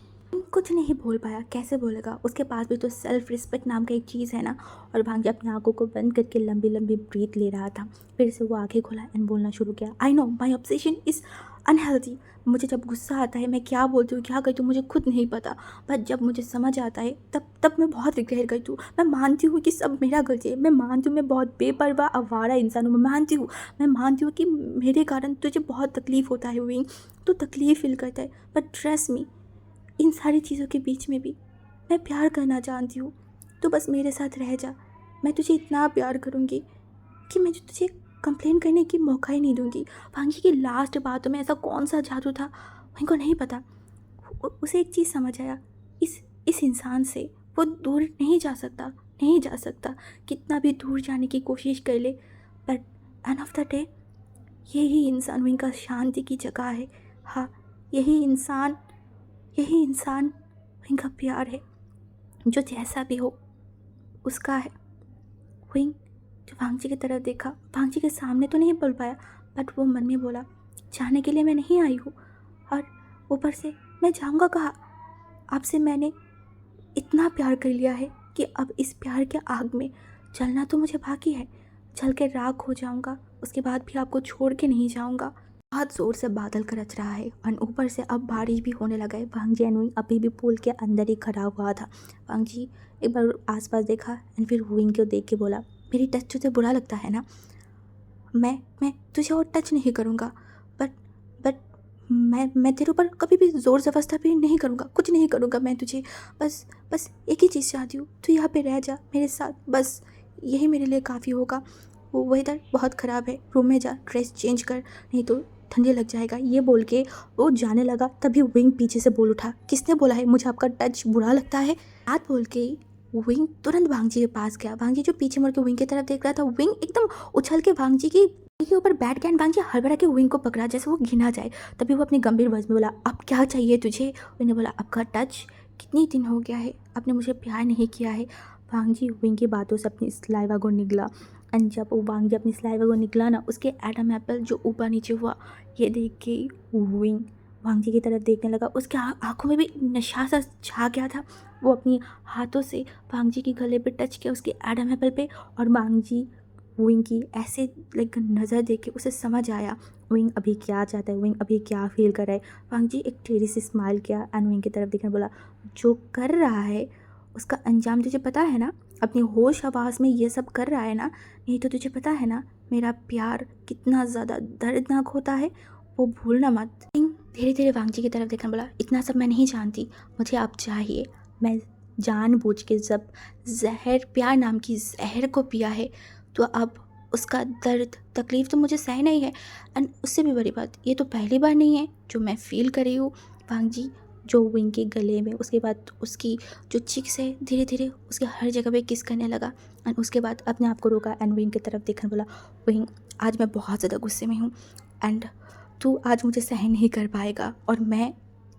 [SPEAKER 1] कुछ नहीं बोल पाया, कैसे बोलेगा? उसके पास भी तो सेल्फ रिस्पेक्ट नाम का एक चीज़ है ना। और भांजे अपनी आंखों को बंद करके लंबी लंबी ब्रीथ ले रहा था। फिर से वो आंखें खोला एंड बोलना शुरू किया, I know my obsession is unhealthy. मुझे जब गुस्सा आता है मैं क्या बोलती हूँ क्या करती हूँ मुझे खुद नहीं पता, पर जब मुझे समझ आता है तब मैं बहुत रिग्रेट करती हूँ। मैं मानती हूँ कि सब मेरा गलती है, मैं मानती हूँ मैं बहुत बेपरवाह आवारा इंसान हूँ, मैं मानती हूँ कि मेरे कारण तुझे बहुत तकलीफ़ होता है विंग, तो तकलीफ़ फील करता है, बट ट्रस्ट मी इन सारी चीज़ों के बीच में भी मैं प्यार करना जानती हूँ। तो बस मेरे साथ रह जा, मैं तुझे इतना प्यार करूँगी कि मैं तुझे कंप्लेन करने की मौका ही नहीं दूँगी। भांजी की लास्ट बातों में ऐसा कौन सा जादू था उनको नहीं पता। उसे एक चीज़ समझ आया, इस इंसान से वो दूर नहीं जा सकता, नहीं जा सकता। कितना भी दूर जाने की कोशिश कर ले, but end of the day यही इंसान उनका शांति की जगह है। हाँ, यही इंसान उनका प्यार है, जो जैसा भी हो उसका है। विंग जो वांगजी की तरफ देखा, वांगजी के सामने तो नहीं बोल पाया, बट वो मन में बोला, जाने के लिए मैं नहीं आई हूँ, और ऊपर से मैं जाऊँगा कहाँ? आपसे मैंने इतना प्यार कर लिया है कि अब इस प्यार के आग में जलना तो मुझे बाकी है। जल के राख हो जाऊँगा, उसके बाद भी आपको छोड़ के नहीं जाऊँगा। बहुत ज़ोर से बादल गरज रहा है और ऊपर से अब बारिश भी होने लगा है। वांगजी एंड अभी भी पुल के अंदर ही खड़ा हुआ था। वांगजी एक बार आसपास देखा एंड फिर विंग को देख के बोला, मेरी टच तुझे बुरा लगता है ना? मैं तुझे और टच नहीं करूँगा, बट बट मैं तेरे ऊपर कभी भी ज़ोर ज़बरदस्ती भी नहीं करूँगा, कुछ नहीं करूँगा मैं तुझे। बस एक ही चीज़ चाहती हूँ, तू यहाँ पे रह जा मेरे साथ, बस यही मेरे लिए काफ़ी होगा। वो वेदर बहुत ख़राब है, रूम में जा, ड्रेस चेंज कर, नहीं तो ठंडी लग जाएगा। ये बोल के वो जाने लगा, तभी विंग पीछे से बोल उठा, किसने बोला है मुझे आपका टच बुरा लगता है? बात बोल के विंग तुरंत वांगजी के पास गया। वांगजी जो पीछे मुड़ के विंग की तरफ देख रहा था, विंग एकदम उछल के वांगजी के ऊपर बैठ गया। वांगजी हड़बड़ा के विंग को पकड़ा जैसे वो घिना जाए। तभी वो अपनी गंभीर आवाज़ में बोला, अब क्या चाहिए तुझे? विंग ने बोला, आपका टच, कितनी दिन हो गया है आपने मुझे प्यार नहीं किया है। वांगजी विंग की बातों से अपनी स्लाइवा को निकला, एंड जब वो वांगजी अपनी स्लाइवा को निकला ना, उसके एडम एप्पल जो ऊपर नीचे हुआ, ये देख के विंग वांगजी की तरफ देखने लगा। उसके आंखों में भी नशा सा छा गया था। वो अपनी हाथों से वांगजी के गले पे टच किया, उसके एडम एप्पल पे, और वांगजी विंग की ऐसे लाइक नज़र देख के उसे समझ आया विंग अभी क्या चाहता है, विंग अभी क्या फील कर रहा है। वांगजी एक टेढ़ी से स्माइल किया एंड विंग की तरफ देखने बोला, जो कर रहा है उसका अंजाम तुझे पता है ना? अपनी होश आवाज़ में ये सब कर रहा है ना? नहीं तो तुझे पता है ना मेरा प्यार कितना ज़्यादा दर्दनाक होता है, वो भूलना मत। धीरे धीरे वांगजी की तरफ देखना बोला, इतना सब मैं नहीं जानती, मुझे आप चाहिए। मैं जानबूझ के जब प्यार नाम की जहर को पिया है, तो अब उसका दर्द तकलीफ़ तो मुझे सहना ही है। एंड उससे भी बड़ी बात, ये तो पहली बार नहीं है जो मैं फ़ील कर रही हूँ। वांगजी जो विंग के गले में, उसके बाद उसकी जो चिक्स है, धीरे धीरे उसके हर जगह पे किस करने लगा। एंड उसके बाद अपने आप को रोका एंड विंग की तरफ देखने बोला, विंग आज मैं बहुत ज़्यादा गुस्से में हूँ, एंड तू आज मुझे सहन नहीं कर पाएगा, और मैं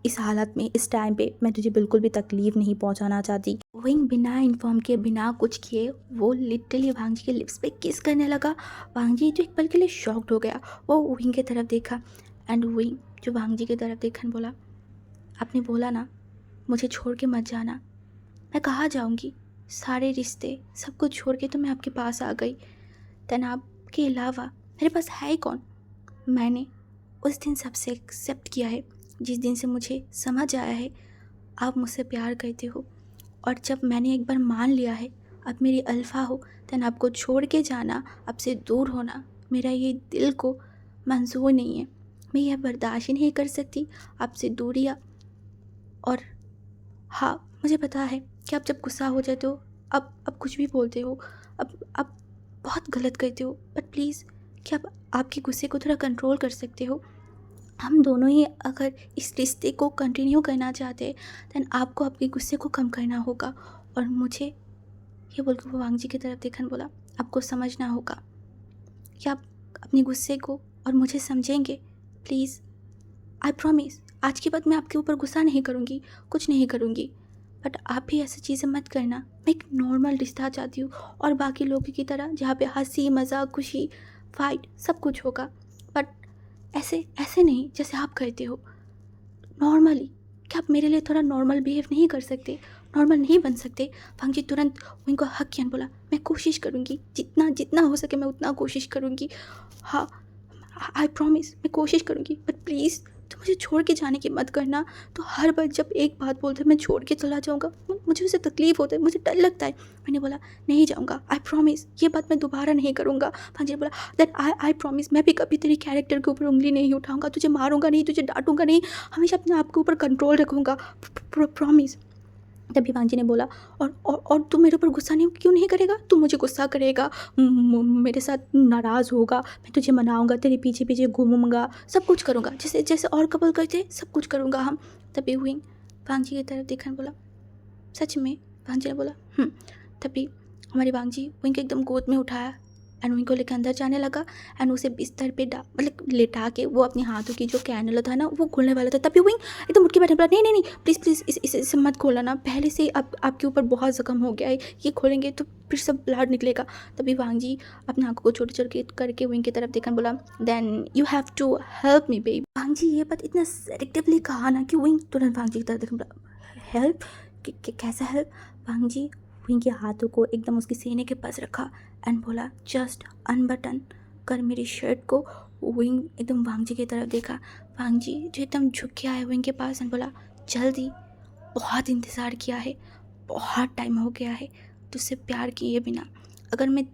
[SPEAKER 1] इस हालत में, इस टाइम पे मैं तुझे बिल्कुल भी तकलीफ़ नहीं पहुंचाना चाहती। विंग बिना इन्फॉर्म किए, बिना कुछ किए वो लिटरली वांगजी के लिप्स पे किस करने लगा। वांगजी जो एक पल के लिए शॉक्ड हो गया, वो विंग की तरफ देखा एंड विंग जो वांगजी की तरफ देखा बोला, आपने बोला ना मुझे छोड़ के मत जाना। मैं कहाँ जाऊँगी, सारे रिश्ते सब कुछ छोड़ के तो मैं आपके पास आ गई। देन आपके अलावा मेरे पास है ही कौन। मैंने उस दिन सबसे एक्सेप्ट किया है जिस दिन से मुझे समझ आया है आप मुझसे प्यार करते हो, और जब मैंने एक बार मान लिया है आप मेरी अल्फ़ा हो, देन आपको छोड़ के जाना, आपसे दूर होना मेरा ये दिल को मंजूर नहीं है। मैं यह बर्दाश्त ही नहीं कर सकती आपसे दूरियाँ। और हाँ, मुझे पता है कि आप जब गुस्सा हो जाते हो अब कुछ भी बोलते हो, अब आप बहुत गलत करते हो, बट प्लीज़ क्या आप आपके गुस्से को थोड़ा कंट्रोल कर सकते हो। हम दोनों ही अगर इस रिश्ते को कंटिन्यू करना चाहते हैं देन आपको आपके गुस्से को कम करना होगा। और मुझे ये बोलकर वो वांगजी की तरफ देखकर बोला, आपको समझना होगा कि आप अपने गुस्से को और मुझे समझेंगे प्लीज़। आई प्रॉमिस आज के बाद मैं आपके ऊपर गुस्सा नहीं करूँगी, कुछ नहीं करूँगी, बट आप भी ऐसी चीज़ें मत करना। मैं एक नॉर्मल रिश्ता चाहती हूँ और बाकी लोगों की तरह जहाँ पे हंसी मजाक खुशी फाइट सब कुछ होगा, बट ऐसे ऐसे नहीं जैसे आप करते हो नॉर्मली। क्या आप मेरे लिए थोड़ा नॉर्मल बिहेव नहीं कर सकते, नॉर्मल नहीं बन सकते। फंगजी तुरंत उनको हक किया बोला, मैं कोशिश करूँगी, जितना जितना हो सके मैं उतना कोशिश करूँगी। हाँ, आई प्रॉमिस मैं कोशिश करूँगी, बट प्लीज़ तो मुझे छोड़ के जाने की मत करना। तो हर बार जब एक बात बोलते मैं छोड़ के चला जाऊँगा, मुझे उससे तकलीफ़ होता है, मुझे डर लगता है। मैंने बोला नहीं जाऊँगा, आई प्रॉमिस ये बात मैं दोबारा नहीं करूँगा। फंगजी ने बोला दैट आई प्रॉमिस मैं भी कभी तेरे कैरेक्टर के ऊपर उंगली नहीं उठाऊँगा, तुझे मारूँगा नहीं, तुझे डांटूँगा नहीं, हमेशा अपने आप के ऊपर कंट्रोल रखूँगा, प्रॉमिस। तभी वांजी ने बोला और तू मेरे ऊपर गुस्सा नहीं क्यों नहीं करेगा, तू मुझे गुस्सा करेगा, मेरे साथ नाराज़ होगा, मैं तुझे मनाऊंगा, तेरे पीछे पीछे घूमूंगा, सब कुछ करूँगा जैसे जैसे और कपल करते सब कुछ करूँगा हम। तभी हुई वांजी की तरफ देखकर बोला सच में। वांजी ने बोला तभी हमारी वांजी विंग को एकदम गोद में उठाया एंड विंग को लेकर अंदर जाने लगा एंड उसे बिस्तर पे मतलब लेटा के वो अपने हाथों की जो कैनल था ना वो खोलने वाला था। तभी विंग एकदम उठ के बैठने बोला नहीं नहीं नहीं प्लीज़ प्लीज़ इसे मत खोलना ना, पहले से अब आपके ऊपर बहुत ज़ख्म हो गया है, ये खोलेंगे तो फिर सब ब्लड निकलेगा। तभी वांजी अपने आंखों को छोटे छोटे करके विंग की तरफ देखकर बोला then you have to help me baby. वांजी ये बात इतना सेडिक्टिवली कहा ना कि विंग तुरंत वांजी की तरफ देखकर बोला हेल्प, कैसा हेल्प। वांजी विंग के हाथों को एकदम उसके सीने के पास रखा एंड बोला जस्ट अनबटन कर मेरी शर्ट को। विंग एकदम वांगजी की तरफ देखा, वांगजी जो एकदम झुक के आया विंग के पास एंड बोला जल्दी, बहुत इंतज़ार किया है, बहुत टाइम हो गया है तुझसे प्यार किए बिना, अगर मैं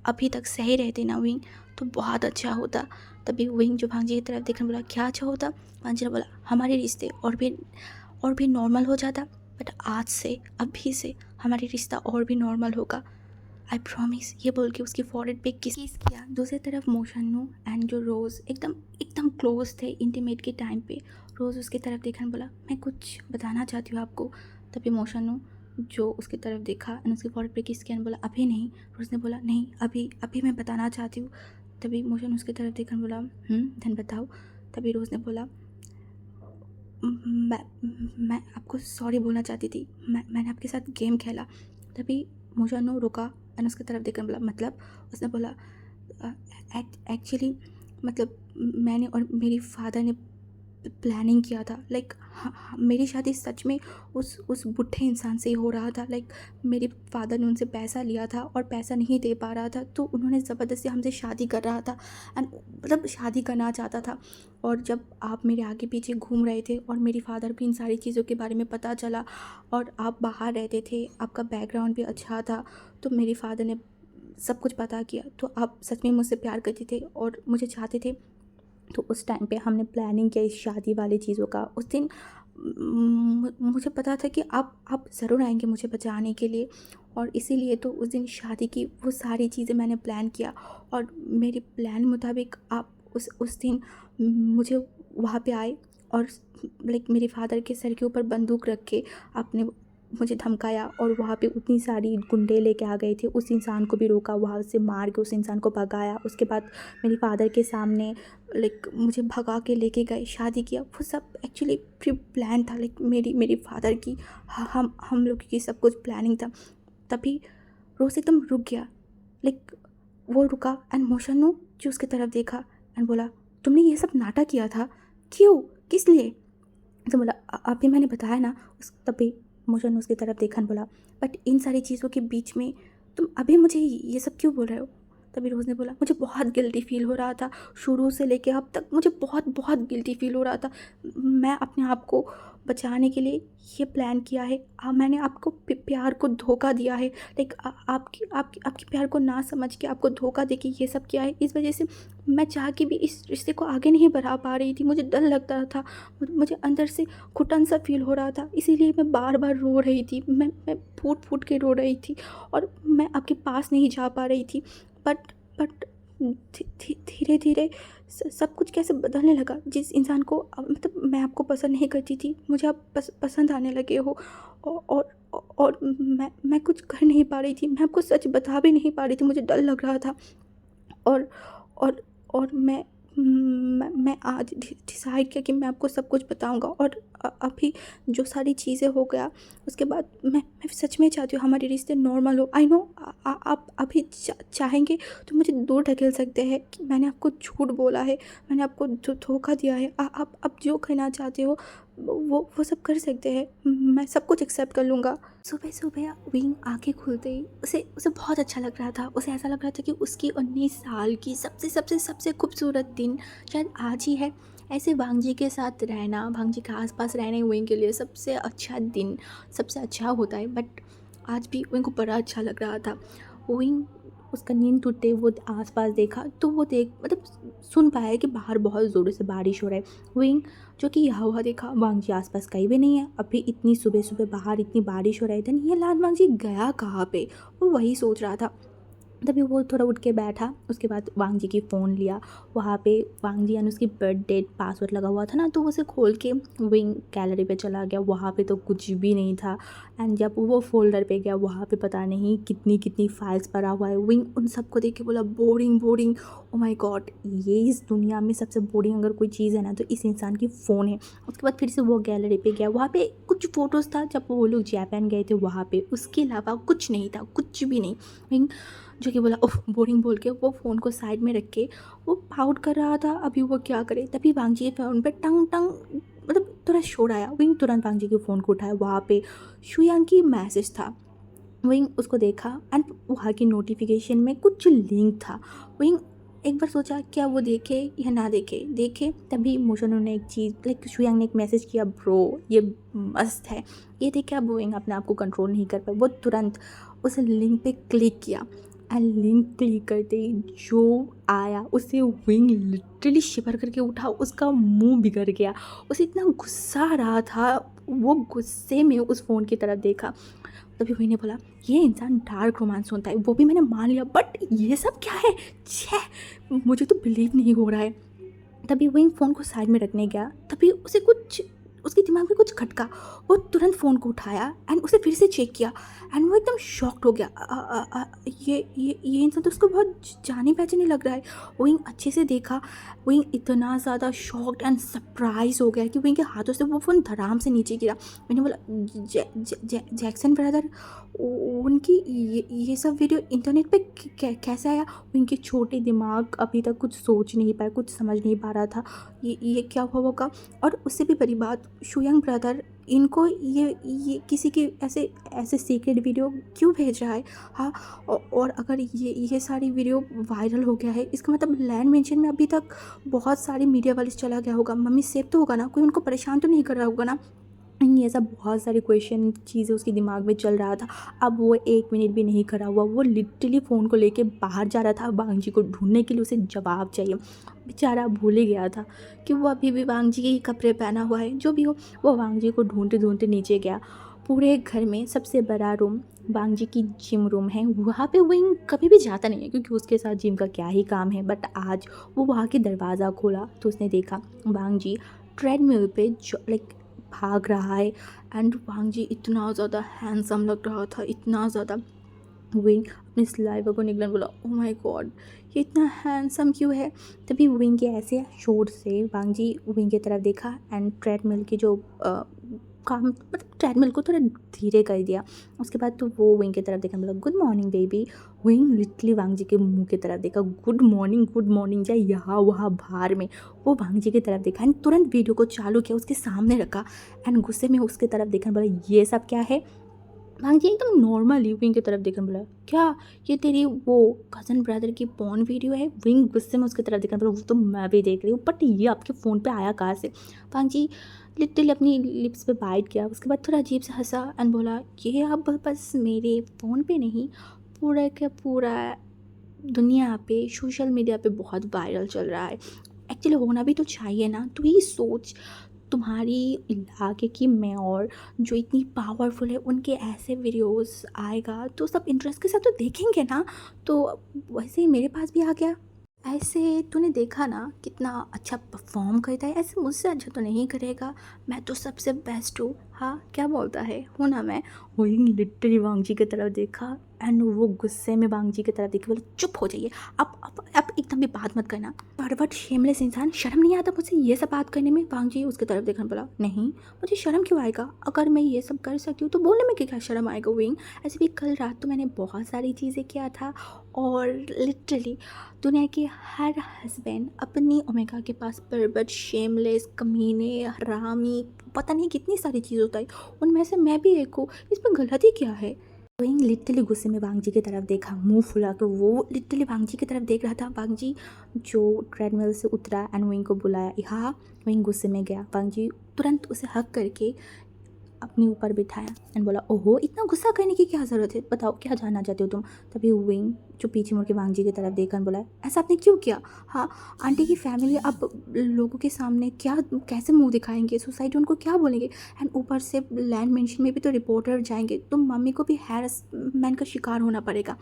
[SPEAKER 1] अभी तक सही रहती ना विंग तो बहुत अच्छा होता। तभी विंग जो वांगजी की तरफ देखने बोला क्या अच्छा होता। वांगजी ने बोला हमारे रिश्ते और भी नॉर्मल हो जाता, बट आज से अभी से हमारी रिश्ता और भी नॉर्मल होगा, आई प्रॉमिस। ये बोल के उसकी फॉरहेड पे किस किया। दूसरी तरफ मोशन्नू एंड जो रोज़ एकदम एकदम क्लोज थे इंटीमेट के टाइम पे। रोज़ उसकी तरफ देखा बोला मैं कुछ बताना चाहती हूँ आपको। तभी मोशन्नू जो उसकी तरफ देखा एंड उसकी फॉरहेड पे किस किया बोला अभी नहीं। रोज़ ने बोला नहीं अभी अभी मैं बताना चाहती हूँ। तभी मोशन्नू उसकी तरफ देखा बोला धन बताओ। तभी रोज़ ने बोला मैं आपको सॉरी बोलना चाहती थी, मैंने आपके साथ गेम खेला। तभी मोशन्नू रुका एंड उसकी तरफ देखकर बोला मतलब। उसने बोला एक्चुअली मतलब मैंने और मेरी फादर ने प्लानिंग किया था, लाइक मेरी शादी सच में उस बुढ़े इंसान से ही हो रहा था। लाइक मेरे फादर ने उनसे पैसा लिया था और पैसा नहीं दे पा रहा था तो उन्होंने ज़बरदस्ती हमसे शादी कर रहा था एंड मतलब शादी करना चाहता था। और जब आप मेरे आगे पीछे घूम रहे थे और मेरी फादर को इन सारी चीज़ों के बारे में पता चला और आप बाहर रहते थे, आपका बैकग्राउंड भी अच्छा था, तो मेरे फादर ने सब कुछ पता किया तो आप सच में मुझसे प्यार करते थे और मुझे चाहते थे। तो उस टाइम पे हमने प्लानिंग किया इस शादी वाली चीज़ों का। उस दिन मुझे पता था कि आप ज़रूर आएंगे मुझे बचाने के लिए, और इसीलिए तो उस दिन शादी की वो सारी चीज़ें मैंने प्लान किया। और मेरे प्लान मुताबिक आप उस दिन मुझे वहाँ पे आए और लाइक मेरे फादर के सर के ऊपर बंदूक रख के आपने मुझे धमकाया और वहाँ पे उतनी सारी गुंडे लेके आ गए थे। उस इंसान को भी रोका, वहाँ से मार के उस इंसान को भगाया। उसके बाद मेरे फादर के सामने लाइक मुझे भगा के लेके गए, शादी किया। वो सब एक्चुअली प्री प्लान था, लाइक मेरी फादर की, हम लोग की सब कुछ प्लानिंग था। तभी रोज़ एकदम रुक गया, लाइक वो रुका एंड मोशनु जो उसकी तरफ देखा एंड बोला, तुमने ये सब नाटक किया था, क्यों, किस लिए? तो बोला, अभी मैंने बताया ना। तभी मोशन उसकी तरफ देखा और बोला, बट इन सारी चीज़ों के बीच में तुम अभी मुझे ये सब क्यों बोल रहे हो? तभी रोज़ ने बोला, मुझे बहुत गिल्टी फील हो रहा था, शुरू से लेके अब तक मुझे बहुत बहुत गिल्टी फील हो रहा था। मैं अपने आप को बचाने के लिए ये प्लान किया है। मैंने आपको प्यार को धोखा दिया है, लाइक आपकी प्यार को ना समझ के आपको धोखा दे के ये सब किया है। इस वजह से मैं चाह के भी इस रिश्ते को आगे नहीं बढ़ा पा रही थी। मुझे डर लगता था, मुझे अंदर से घुटन सा फील हो रहा था, इसीलिए मैं बार बार रो रही थी। मैं फूट फूट के रो रही थी और मैं आपके पास नहीं जा पा रही थी। बट धीरे धीरे सब कुछ कैसे बदलने लगा। जिस इंसान को मतलब मैं आपको पसंद नहीं करती थी, मुझे आप पसंद आने लगे हो। और मैं कुछ कर नहीं पा रही थी, मैं आपको सच बता भी नहीं पा रही थी, मुझे डर लग रहा था। और और और मैं आज डिसाइड किया कि मैं आपको सब कुछ बताऊंगा। और अभी जो सारी चीज़ें हो गया उसके बाद मैं सच में चाहती हूँ हमारे रिश्ते नॉर्मल हो। आई नो आप अभी चाहेंगे तो मुझे दूर ढकेल सकते हैं कि मैंने आपको झूठ बोला है, मैंने आपको धोखा दिया है। आप जो कहना चाहते हो वो सब कर सकते हैं, मैं सब कुछ एक्सेप्ट कर लूँगा। सुबह सुबह विंग आँखें खुलते ही उसे बहुत अच्छा लग रहा था। उसे ऐसा लग रहा था कि उसकी 19 साल की सबसे सबसे सबसे खूबसूरत दिन शायद आज ही है। ऐसे भांग जी के साथ रहना, भांग जी के आसपास रहने विंग के लिए सबसे अच्छा दिन, सबसे अच्छा होता है। बट आज भी विंग को बड़ा अच्छा लग रहा था। विंग उसका नींद टूटते वो आसपास देखा तो वो मतलब सुन पाया कि बाहर बहुत ज़ोरों से बारिश हो रहा है। विंग जो कि यहाँ हुआ देखा, वांग जी आसपास कहीं भी नहीं है। अभी इतनी सुबह सुबह बाहर इतनी बारिश हो रही थी, ये लाल वांग जी गया कहाँ पे, वो वही सोच रहा था। तभी वो थोड़ा उठ के बैठा। उसके बाद वांग जी की फ़ोन लिया, वहाँ पे वांग जी यानी उसकी बर्थ डेट पासवर्ड लगा हुआ था ना, तो उसे खोल के विंग गैलरी पे चला गया। वहाँ पे तो कुछ भी नहीं था। एंड जब वो फोल्डर पे गया, वहाँ पे पता नहीं कितनी कितनी फाइल्स भरा हुआ है। विंग उन सबको देख के बोला, boring boring, oh my God, ये इस दुनिया में सबसे बोरिंग अगर कोई चीज़ है ना तो इस इंसान की फ़ोन है। उसके बाद फिर से वो गैलरी पे गया, वहाँ पे कुछ फ़ोटोज़ था जब वो लोग जापान गए थे वहाँ पे, उसके अलावा कुछ नहीं था, कुछ भी नहीं। विंग जो कि बोला ओह बोरिंग बोल के वो फ़ोन को साइड में रख के वो पाउट कर रहा था। अभी वो क्या करे, तभी वांग जी के फ़ोन पे टंग टंग मतलब थोड़ा शोर आया। विंग तुरंत वांग जी के फ़ोन को उठाया, वहाँ पे शुयांग की मैसेज था। विंग उसको देखा एंड वहाँ की नोटिफिकेशन में कुछ लिंक था। विंग एक बार सोचा क्या वो देखे या ना देखे। तभी मोशनो ने एक चीज़ लाइक शुयांग ने एक मैसेज किया, ब्रो ये मस्त है। ये देख के अब विंग अपने आप को कंट्रोल नहीं कर पाया, वो तुरंत उस लिंक पे क्लिक किया एंड लिंक क्लिक करते ही जो आया उसे विंग लिटरली शिवर करके उठा, उसका मुंह बिगड़ गया। उसे इतना गुस्सा आ रहा था, वो गुस्से में उस फ़ोन की तरफ देखा। तभी विंग ने बोला, ये इंसान डार्क रोमांस सुनता है, वो भी मैंने मान लिया, बट ये सब क्या है, छः मुझे तो बिलीव नहीं हो रहा है। तभी विंग फ़ोन को साइड में रखने गया, तभी उसे कुछ उसके दिमाग में कुछ खटका। वो तुरंत फ़ोन को उठाया एंड उसे फिर से चेक किया एंड वो एकदम शॉक्ड हो गया। ये इंसान तो उसको बहुत जानी पहचानी लग रहा है। विंग अच्छे से देखा, विंग इतना ज़्यादा शॉक्ड एंड सरप्राइज हो गया कि विंग के हाथों से वो फ़ोन धड़ाम से नीचे गिरा। मैंने बोला, जैक्सन ब्रदर, उनकी ये सब वीडियो इंटरनेट पे कैसे आया? उनके छोटे दिमाग अभी तक कुछ सोच नहीं पाए, कुछ समझ नहीं पा रहा था ये क्या हुआ होगा। और उससे भी बड़ी बात, शुयांग ब्रदर इनको ये किसी की ऐसे सीक्रेट वीडियो क्यों भेज रहा है? हाँ, और अगर ये सारी वीडियो वायरल हो गया है, इसका मतलब लैंड मेंशन में अभी तक बहुत सारी मीडिया वाले चला गया होगा, मम्मी सेफ तो होगा ना, कोई उनको परेशान तो नहीं कर रहा होगा ना? ये सब बहुत सारी क्वेश्चन चीज़ें उसके दिमाग में चल रहा था। अब वो 1 मिनट भी नहीं खड़ा हुआ, वो लिटरली फ़ोन को लेके बाहर जा रहा था वांग जी को ढूंढने के लिए, उसे जवाब चाहिए। बेचारा भूल ही गया था कि वो अभी भी वांग जी के ही कपड़े पहना हुआ है। जो भी हो, वो वांग जी को ढूंढते ढूंढते नीचे गया। पूरे घर में सबसे बड़ा रूम वांग जी की जिम रूम है। वहाँ पे विंग कभी भी जाता नहीं है क्योंकि उसके साथ जिम का क्या ही काम है, बट आज वो वहाँ के दरवाज़ा खोला तो उसने देखा वांग जी ट्रेडमिल पे लाइक भाग रहा है। एंड वांग जी इतना ज़्यादा हैंडसम लग रहा था, इतना ज़्यादा। विंग अपने स्लाइवर को निकलन बोला, ओ माय गॉड ये इतना हैंडसम क्यों है। तभी विंग के ऐसे शोर से वांग जी विंग की तरफ देखा एंड ट्रेडमिल की जो काम मतलब ट्रेडमिल को थोड़ा धीरे कर दिया। उसके बाद तो वो विंग की तरफ देखा, बोला गुड मॉर्निंग बेबी। विंग लिटरली वांग जी के मुंह की तरफ देखा, गुड मॉर्निंग जाए यहाँ वहाँ बाहर में। वो वांग जी की तरफ देखा एंड तुरंत वीडियो को चालू किया, उसके सामने रखा एंड गुस्से में उसकी तरफ देखा, बोला ये सब क्या है। वांग जी एकदम नॉर्मली विंग की तरफ देखकर बोला, क्या ये तेरी वो कज़न ब्रदर की पॉर्न वीडियो है। विंग गुस्से में उसकी तरफ देखकर बोला, वो तो मैं भी देख रही हूँ, बट ये आपके फ़ोन पे आया कहाँ से। वांग जी लिटरली अपनी लिप्स पे बाइट किया, उसके बाद थोड़ा अजीब से हंसा एंड बोला, ये अब बस मेरे फ़ोन पे नहीं, पूरा का पूरा दुनिया पे सोशल मीडिया पे बहुत वायरल चल रहा है। एक्चुअली होना भी तो चाहिए ना। तो ये सोच, तुम्हारी इलाके की मेयर जो इतनी पावरफुल है उनके ऐसे वीडियोस आएगा तो सब इंटरेस्ट के साथ तो देखेंगे ना। तो वैसे ही मेरे पास भी आ गया। ऐसे तूने देखा ना कितना अच्छा परफॉर्म करता है, ऐसे मुझसे अच्छा तो नहीं करेगा, मैं तो सबसे बेस्ट हूँ। हाँ क्या बोलता है, हूँ ना मैं। वही लिटरली वांग जी की तरफ देखा एंड वो गुस्से में वांग जी की तरफ देखे, बोले चुप हो जाइए, अब एकदम भी बात मत करना। परवट शेमलेस इंसान, शर्म नहीं आता मुझसे ये सब बात करने में। वांग जी उसकी तरफ देखा, बोला नहीं मुझे शर्म क्यों आएगा, अगर मैं ये सब कर सकती हूँ तो बोलने में क्या शर्म आएगा। विंग ऐसे भी कल रात तो मैंने बहुत सारी चीज़ें किया था और लिटरली दुनिया के हर हस्बैंड अपनी ओमेगा के पास परवट शेमलेस कमीने हरामी पता नहीं कितनी सारी चीज़ होता है, उनमें से मैं भी एक हूँ, इसमें गलती क्या है। विंग लिटरली गुस्से में वांग जी की तरफ देखा, मुंह फुला के वो लिटरली वांग जी की तरफ देख रहा था। वांग जी जो ट्रेडमिल से उतरा एंड विंग को बुलाया, यहाँ विंग गुस्से में गया। वांग जी तुरंत उसे हक करके अपने ऊपर बिठाया एंड बोला, ओहो इतना गुस्सा करने की क्या ज़रूरत है, बताओ क्या जानना चाहते हो तुम। तभी विंग जो पीछे मुड़ के वांग जी की तरफ देखकर बोला, ऐसा आपने क्यों किया। हाँ आंटी की फैमिली अब लोगों के सामने क्या कैसे मुंह दिखाएंगे, सोसाइटी उनको क्या बोलेंगे, एंड ऊपर से लैंड मेंशन में भी तो रिपोर्टर जाएंगे, तो मम्मी को भी हैरेसमेंट का शिकार होना पड़ेगा।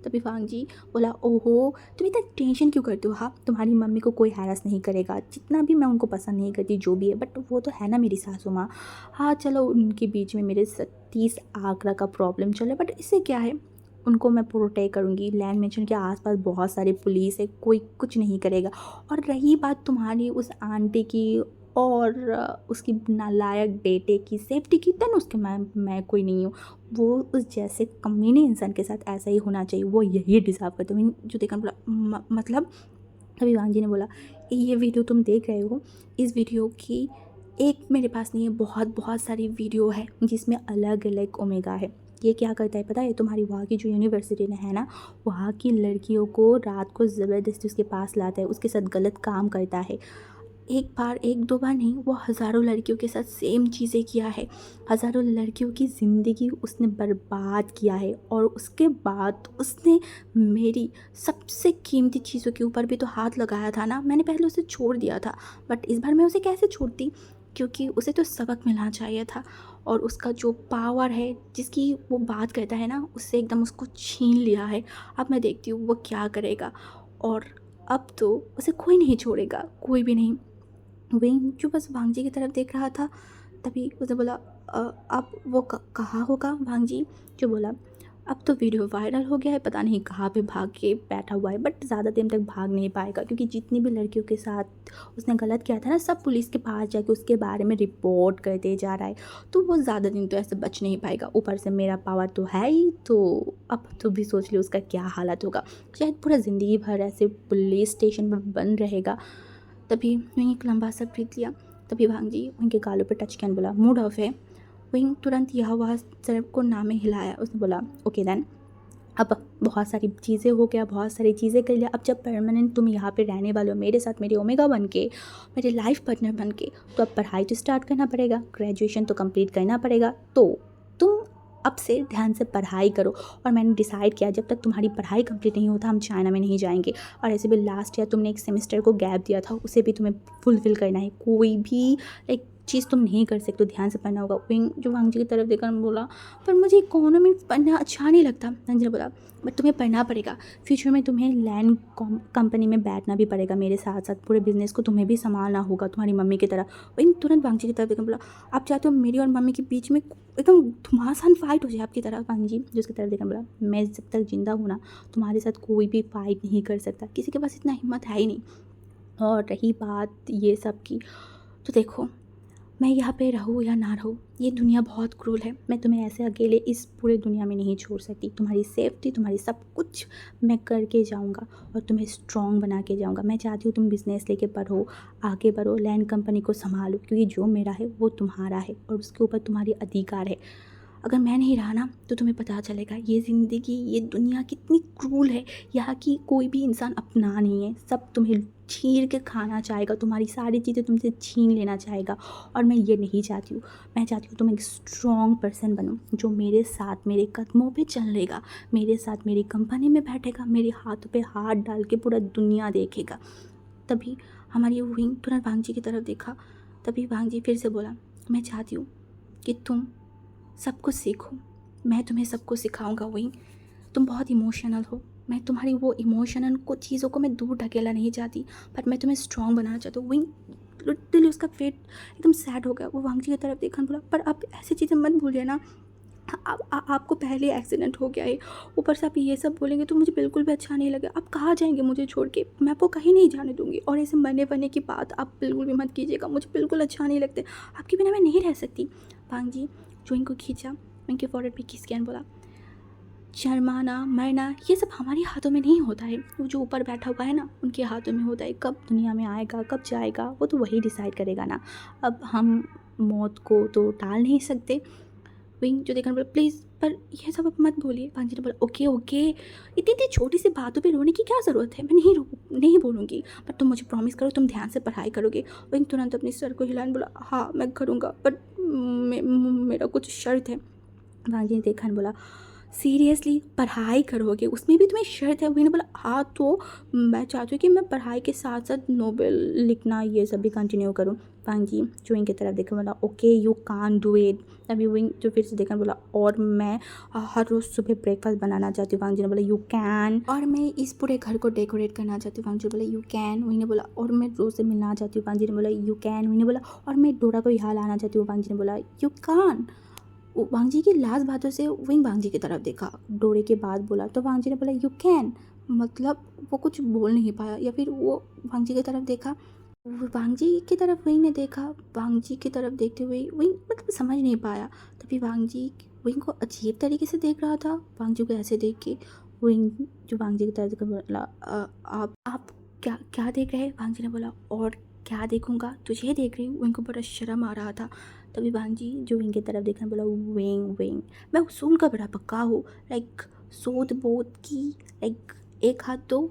[SPEAKER 1] तभी वांग जी बोला, ओहो तुम इतना टेंशन क्यों करते हो। हाँ तुम्हारी मम्मी को कोई हैरास नहीं करेगा, जितना भी मैं उनको पसंद नहीं करती जो भी है, बट वो तो है ना मेरी सासू माँ। हाँ चलो उनके बीच में मेरे 30 आंकड़ा का प्रॉब्लम चले, बट इससे क्या है, उनको मैं प्रोटेक्ट करूँगी। लैंड मेंशन के आसपास बहुत सारे पुलिस है, कोई कुछ नहीं करेगा। और रही बात तुम्हारी उस आंटी की और उसकी नालायक बेटे की सेफ्टी की, देन उसके मैं कोई नहीं हूँ। वो उस जैसे कमीने इंसान के साथ ऐसा ही होना चाहिए, वो यही डिज़र्व करते हो। जो देखा बोला मतलब। अभी वांग जी ने बोला, ये वीडियो तुम देख रहे हो, इस वीडियो की एक मेरे पास नहीं है, बहुत बहुत सारी वीडियो है जिसमें अलग अलग ओमेगा है। ये क्या करता है पता है, तुम्हारी वहाँ की जो यूनिवर्सिटी है ना, वहाँ की लड़कियों को रात को ज़बरदस्ती उसके पास लाता है, उसके साथ गलत काम करता है। एक बार एक दो बार नहीं, वो हज़ारों लड़कियों के साथ सेम चीज़ें किया है, हज़ारों लड़कियों की ज़िंदगी उसने बर्बाद किया है। और उसके बाद उसने मेरी सबसे कीमती चीज़ों के ऊपर भी तो हाथ लगाया था ना। मैंने पहले उसे छोड़ दिया था, बट इस बार मैं उसे कैसे छोड़ती, क्योंकि उसे तो सबक मिलना चाहिए था। और उसका जो पावर है जिसकी वो बात करता है ना, उससे एकदम उसको छीन लिया है। अब मैं देखती हूँ वो क्या करेगा, और अब तो उसे कोई नहीं छोड़ेगा, कोई भी नहीं। विंग जो बस वांग जी की तरफ देख रहा था, तभी उसने बोला, अब वो कहाँ होगा। वांग जी जो बोला, अब तो वीडियो वायरल हो गया है, पता नहीं कहाँ पे भाग के बैठा हुआ है, बट ज़्यादा दिन तक भाग नहीं पाएगा, क्योंकि जितनी भी लड़कियों के साथ उसने गलत किया था ना, सब पुलिस के पास जाके उसके बारे में रिपोर्ट करते जा रहा है। तो वो ज़्यादा दिन तो ऐसे बच नहीं पाएगा। ऊपर से मेरा पावर तो है ही, तो अब तो भी सोच ली उसका क्या हालत होगा। शायद पूरा ज़िंदगी भर ऐसे पुलिस स्टेशन में बंद रहेगा। तभी विंग एक लंबा सा ब्रीथ लिया। तभी वांग जी उनके गालों पर टच किया, बोला मूड ऑफ है। विंग तुरंत यह वह सर को नाम में हिलाया, उसने बोला, ओके देन अब बहुत सारी चीज़ें हो गया, बहुत सारी चीज़ें कर लिया, अब जब परमानेंट तुम यहाँ पे रहने वाले हो मेरे साथ, मेरे ओमेगा बन के, मेरे लाइफ पार्टनर बन के, तो अब पढ़ाई तो स्टार्ट करना पड़ेगा, ग्रेजुएशन तो कंप्लीट करना पड़ेगा। तो तुम अब से ध्यान से पढ़ाई करो। और मैंने डिसाइड किया जब तक तुम्हारी पढ़ाई कंप्लीट नहीं होता हम चाइना में नहीं जाएंगे। और ऐसे भी लास्ट ईयर तुमने एक सेमेस्टर को गैप दिया था, उसे भी तुम्हें फुलफ़िल करना है। कोई भी लाइक चीज़ तुम नहीं कर सकते, तो ध्यान से पढ़ना होगा। विंग जो वांग जी की तरफ देखकर बोला, पर मुझे इकोनॉमिक्स पढ़ना अच्छा नहीं लगता। वांग जी ने बोला, बट तुम्हें पढ़ना पड़ेगा, फ्यूचर में तुम्हें लैंड कंपनी में बैठना भी पड़ेगा मेरे साथ साथ, पूरे बिजनेस को तुम्हें भी संभालना होगा तुम्हारी मम्मी की तरह। विंग तुरंत वांग जी की तरफ देखकर बोला, आप चाहते हो मेरी और मम्मी के बीच में एकदम घमासान फाइट हो जाए आपकी तरह? वांग जी जो उसकी तरफ देखकर बोला, मैं जब तक जिंदा हूँ ना, तुम्हारे साथ कोई भी फाइट नहीं कर सकता, किसी के पास इतना हिम्मत है ही नहीं। और रही बात ये सब की, तो देखो, मैं यहाँ पे रहूँ या ना रहूँ, ये दुनिया बहुत क्रूल है। मैं तुम्हें ऐसे अकेले इस पूरे दुनिया में नहीं छोड़ सकती। तुम्हारी सेफ्टी, तुम्हारी सब कुछ मैं करके जाऊँगा और तुम्हें स्ट्रॉन्ग बना के जाऊँगा। मैं चाहती हूँ तुम बिज़नेस लेके बढ़ो, आगे बढ़ो, लैंड कंपनी को संभालो, क्योंकि जो मेरा है वो तुम्हारा है और उसके ऊपर तुम्हारी अधिकार है। अगर मैं नहीं रहा ना, तो तुम्हें पता चलेगा ये ज़िंदगी, ये दुनिया कितनी क्रूल है। यहाँ की कोई भी इंसान अपना नहीं है, सब तुम्हें छीन के खाना चाहेगा, तुम्हारी सारी चीज़ें तुमसे छीन लेना चाहेगा। और मैं ये नहीं चाहती हूँ। मैं चाहती हूँ तुम एक स्ट्रॉन्ग पर्सन बनो, जो मेरे साथ मेरे कदमों पे चल लेगा, मेरे साथ मेरी कंपनी में बैठेगा, मेरे हाथों पे हाथ डाल के पूरा दुनिया देखेगा। तभी हमारी विंग तुरंत वांग जी की तरफ देखा। तभी वांग जी फिर से बोला, मैं चाहती हूँ कि तुम सब कुछ सीखो, मैं तुम्हें सब कुछ सिखाऊंगा। विंग तुम बहुत इमोशनल हो, मैं तुम्हारी वो इमोशनल को चीज़ों को मैं दूर ढकेला नहीं चाहती, पर मैं तुम्हें स्ट्रॉन्ग बनाना चाहती हूँ। विंग लिटरली उसका फेट एकदम सैड हो गया। वो वांग जी की तरफ देखा, बोला, पर आप ऐसी चीज़ें मत भूलिए ना, आपको पहले एक्सीडेंट हो गया है, ऊपर से आप ये सब बोलेंगे तो मुझे बिल्कुल भी अच्छा नहीं लगेगा। आप कहाँ जाएंगे मुझे छोड़ के? मैं आपको कहीं नहीं जाने दूंगी, और ऐसे मरने वरने की बात आप बिल्कुल भी मत कीजिएगा, मुझे बिल्कुल अच्छा नहीं लगते, आपके बिना मैं नहीं रह सकती। वांग जी जो इनको खींचा, इनके फॉरहेड पे किस किया, बोला, शर्माना, मरना, ये सब हमारे हाथों में नहीं होता है, वो जो ऊपर बैठा हुआ है ना, उनके हाथों में होता है। कब दुनिया में आएगा, कब जाएगा, वो तो वही डिसाइड करेगा ना। अब हम मौत को तो टाल नहीं सकते। विंग जो देखा, बोला, प्लीज़, पर ये सब अब मत बोलिए। वांग जी ने बोला, ओके ओके, इतनी इतनी छोटी सी बातों पे रोने की क्या ज़रूरत है, मैं नहीं बोलूँगी, पर तुम मुझे प्रॉमिस करो तुम ध्यान से पढ़ाई करोगे। विंग तुरंत अपने सर को हिलाने बोला, हाँ मैं करूँगा, पर मेरा कुछ शर्त है। वांग जी ने देखा, बोला, सीरियसली पढ़ाई करोगे, उसमें भी तुम्हें शर्त है? मैंने बोला, हाँ, तो मैं चाहती हूँ कि मैं पढ़ाई के साथ साथ नोवेल लिखना ये सब भी कंटिन्यू करूँ। वांग जी जो विंग की तरफ देखा, बोला, okay you can do it. तभी विंग जो फिर से देखा, बोला, और मैं हर रोज़ सुबह ब्रेकफास्ट बनाना चाहती हूँ। वांग जी ने बोला, यू कैन। और मैं इस पूरे घर को डेकोरेट करना चाहती हूँ। वांग जी ने बोला, यू कैन। विंग ने बोला, और मैं रोज़ से मिलना चाहती हूँ। वांग जी ने बोला, यू कैन। विंग ने बोला, और मैं डोरा को यहाँ लाना चाहती हूँ। वांग जी ने बोला, यू कान। वांग जी की लास्ट बातों से विंग वांग जी की तरफ देखा, डोरे के बाद बोला, तो वांग जी ने बोला, यू कैन। मतलब वो कुछ बोल नहीं पाया, या फिर वो वांग जी की तरफ देखा, वांग जी की तरफ विंग ने देखा। वांग जी की तरफ देखते हुए विंग मतलब समझ नहीं पाया। तभी वांग जी विंग को अजीब तरीके से देख रहा था। वांग जी को ऐसे देख के विंग जो वांग जी की तरफ बोला, आप क्या क्या देख रहे हैं? वांग जी ने बोला, और क्या देखूंगा, तुझे देख रही हूँ। विंग को बड़ा शर्म आ रहा था। तभी वांग जी जो विंग की तरफ देखने बोला, विंग विंग, मैं उसूल का बड़ा पक्का हूँ, लाइक सोत बोत की, लाइक एक हाथ दो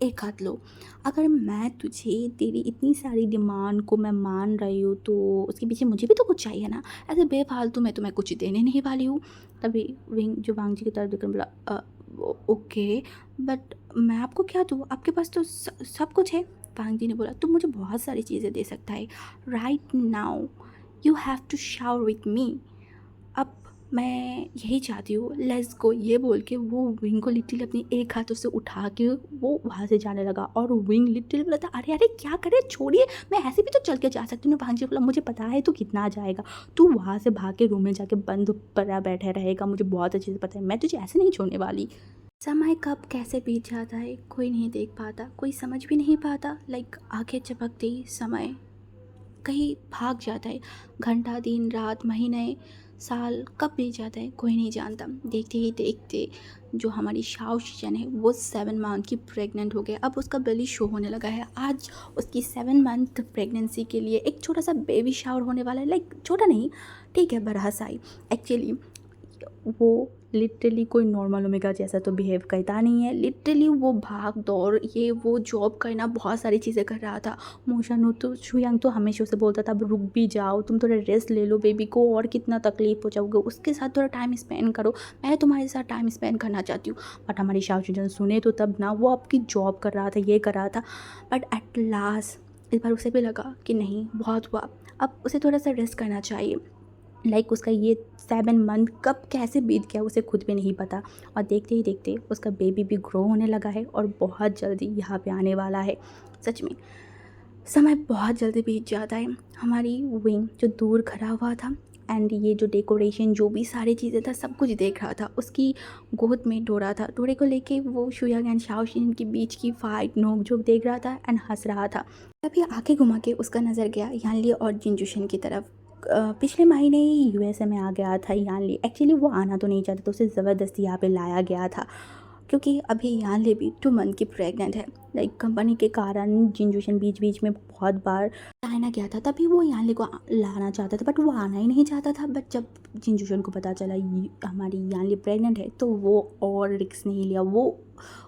[SPEAKER 1] एक हाथ लो। अगर मैं तुझे तेरी इतनी सारी डिमांड को मैं मान रही हूँ, तो उसके पीछे मुझे भी तो कुछ चाहिए ना, ऐसे बेफालतू मैं तुम्हें कुछ देने नहीं वाली हूँ। तभी विंग जो वांग जी की तरफ देखकर बोला, ओके, बट मैं आपको क्या दूँ, आपके पास तो सब कुछ है। वांग जी ने बोला, तुम मुझे बहुत सारी चीज़ें दे सकता है, right now you have to shower with me. अब मैं यही चाहती हूँ, लेट्स गो, ये बोल के वो विंग को लिटरली अपनी एक हाथों से उठा के वो वहाँ से जाने लगा। और विंग लिटरली बोला था, अरे अरे क्या करे, छोड़िए, मैं ऐसे भी तो चल के जा सकती हूँ। भांजी बोला, मुझे पता है तू कितना जाएगा, तू वहाँ से भाग के रूम में जाके बंद पड़ा बैठा रहेगा, मुझे बहुत अच्छे से पता है, मैं तुझे ऐसे नहीं छोड़ने वाली। समय कब कैसे बीत जाता है कोई नहीं देख पाता, कोई समझ भी नहीं पाता। लाइक आंखें चपकते ही समय कहीं भाग जाता है, घंटा, दिन, रात, महीने, साल कब बीत जाता है कोई नहीं जानता। देखते ही देखते जो हमारी शाओ शिजन है वो 7 मंथ की प्रेग्नेंट हो गया। अब उसका बेली शो होने लगा है। आज उसकी 7 मंथ प्रेगनेंसी के लिए एक छोटा सा बेबी शावर होने वाला है। लाइक छोटा नहीं, ठीक है, बड़ा सा ही। एक्चुअली वो लिटरली कोई नॉर्मल ओमेगा जैसा तो बिहेव करता नहीं है। लिटरली वो भाग दौड़, ये वो जॉब करना, बहुत सारी चीज़ें कर रहा था। मोशानु तो शुयांग तो हमेशा उसे बोलता था, अब रुक भी जाओ, तुम थोड़ा रेस्ट ले लो, बेबी को और कितना तकलीफ हो जाओगे, उसके साथ थोड़ा टाइम स्पेंड करो, मैं तुम्हारे साथ टाइम स्पेंड करना चाहती हूँ। बट हमारी शाओ सुने तो तब ना, वो आपकी जॉब कर रहा था, ये कर रहा था। बट एट लास्ट इस बार उसे भी लगा कि नहीं, बहुत हुआ, अब उसे थोड़ा सा रेस्ट करना चाहिए। उसका ये 7 मंथ कब कैसे बीत गया उसे खुद भी नहीं पता, और देखते ही देखते उसका बेबी भी ग्रो होने लगा है और बहुत जल्दी यहाँ पे आने वाला है। सच में समय बहुत जल्दी बीत जाता है। हमारी विंग जो दूर खड़ा हुआ था, एंड ये जो डेकोरेशन जो भी सारी चीज़ें था सब कुछ देख रहा था। उसकी गोद में डोरा था, डोरे को लेके वो शुयांग एंड शाओशिन के बीच की फाइट नोक झोंक देख रहा था एंड हंस रहा था। तभी आंखें घुमा के उसका नज़र गया यानली और जिनजुशन की तरफ। पिछले महीने ही यूएसए में आ गया था यानली। एक्चुअली वो आना तो नहीं चाहता था, उसे ज़बरदस्ती यहाँ पे लाया गया था, क्योंकि अभी यानली भी 2 मंथ की प्रेग्नेंट है। कंपनी के कारण जिनजुशन बीच बीच में बहुत बार चाइना गया था, तभी वो यानली को लाना चाहता था, बट वो आना ही नहीं चाहता था। बट जब जिनजुशन को पता चला हमारी यानली प्रेग्नेंट है, तो वो और रिस्क नहीं लिया। वो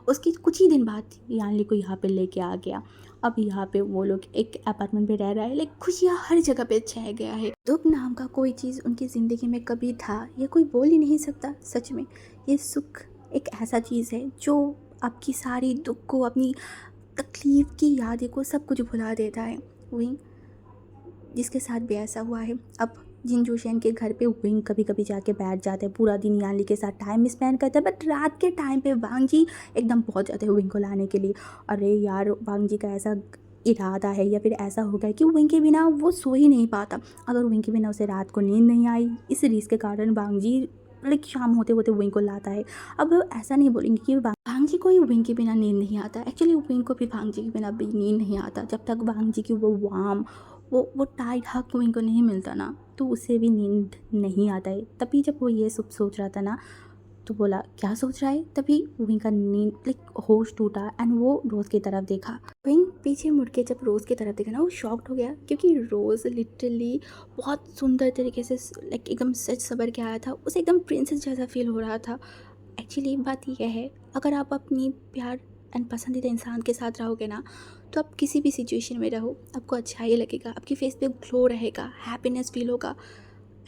[SPEAKER 1] उसकी कुछ ही दिन बाद यानली को यहाँ पे लेके आ गया। अब यहाँ पे वो लोग एक अपार्टमेंट पे रह रहा है। खुशियाँ हर जगह पे छाया गया है। दुख नाम का कोई चीज़ उनकी ज़िंदगी में कभी था ये कोई बोल ही नहीं सकता। सच में ये सुख एक ऐसा चीज़ है जो आपकी सारी दुख को, अपनी तकलीफ़ की यादें को, सब कुछ भुला देता है। वही जिसके साथ भी ऐसा हुआ है। अब जिनजुशन के घर पे विंग कभी कभी जाके बैठ जाते हैं, पूरा दिन यानली के साथ टाइम स्पेंड करते हैं, बट रात के टाइम पे वांग जी एकदम पहुंच जाते हैं विंग को लाने के लिए। अरे यार, वांग जी का ऐसा इरादा है या फिर ऐसा हो गया कि विंग के बिना वो सो ही नहीं पाता। अगर विंग के बिना उसे रात को नींद नहीं आई, इस रिस्क के कारण वांग जी शाम होते होते विंग को लाता है। अब ऐसा नहीं बोलेंगे कि वांग जी को ही विंग के बिना नींद नहीं आता। एक्चुअली विंग को भी वांग जी के बिना भी नींद नहीं आता। जब तक वांग जी की वो वार्म वो टाइट हक विंग को नहीं मिलता ना, तो उसे भी नींद नहीं आता है। तभी जब वो ये सब सोच रहा था ना, तो बोला क्या सोच रहा है, तभी विंग का नींद होश टूटा एंड वो रोज़ की तरफ देखा। विंग पीछे मुड़ के जब रोज़ की तरफ देखा ना, वो शॉक्ड हो गया, क्योंकि रोज़ लिटरली बहुत सुंदर तरीके से एकदम सच सवर के आया था। उसे एकदम प्रिंसेस जैसा फील हो रहा था। एक्चुअली बात यह है, अगर आप अपनी प्यार एंड पसंदीदा इंसान के साथ रहोगे ना, तो आप किसी भी सिचुएशन में रहो, आपको अच्छा ही लगेगा, आपकी फेस पे ग्लो रहेगा, हैप्पीनेस फील होगा।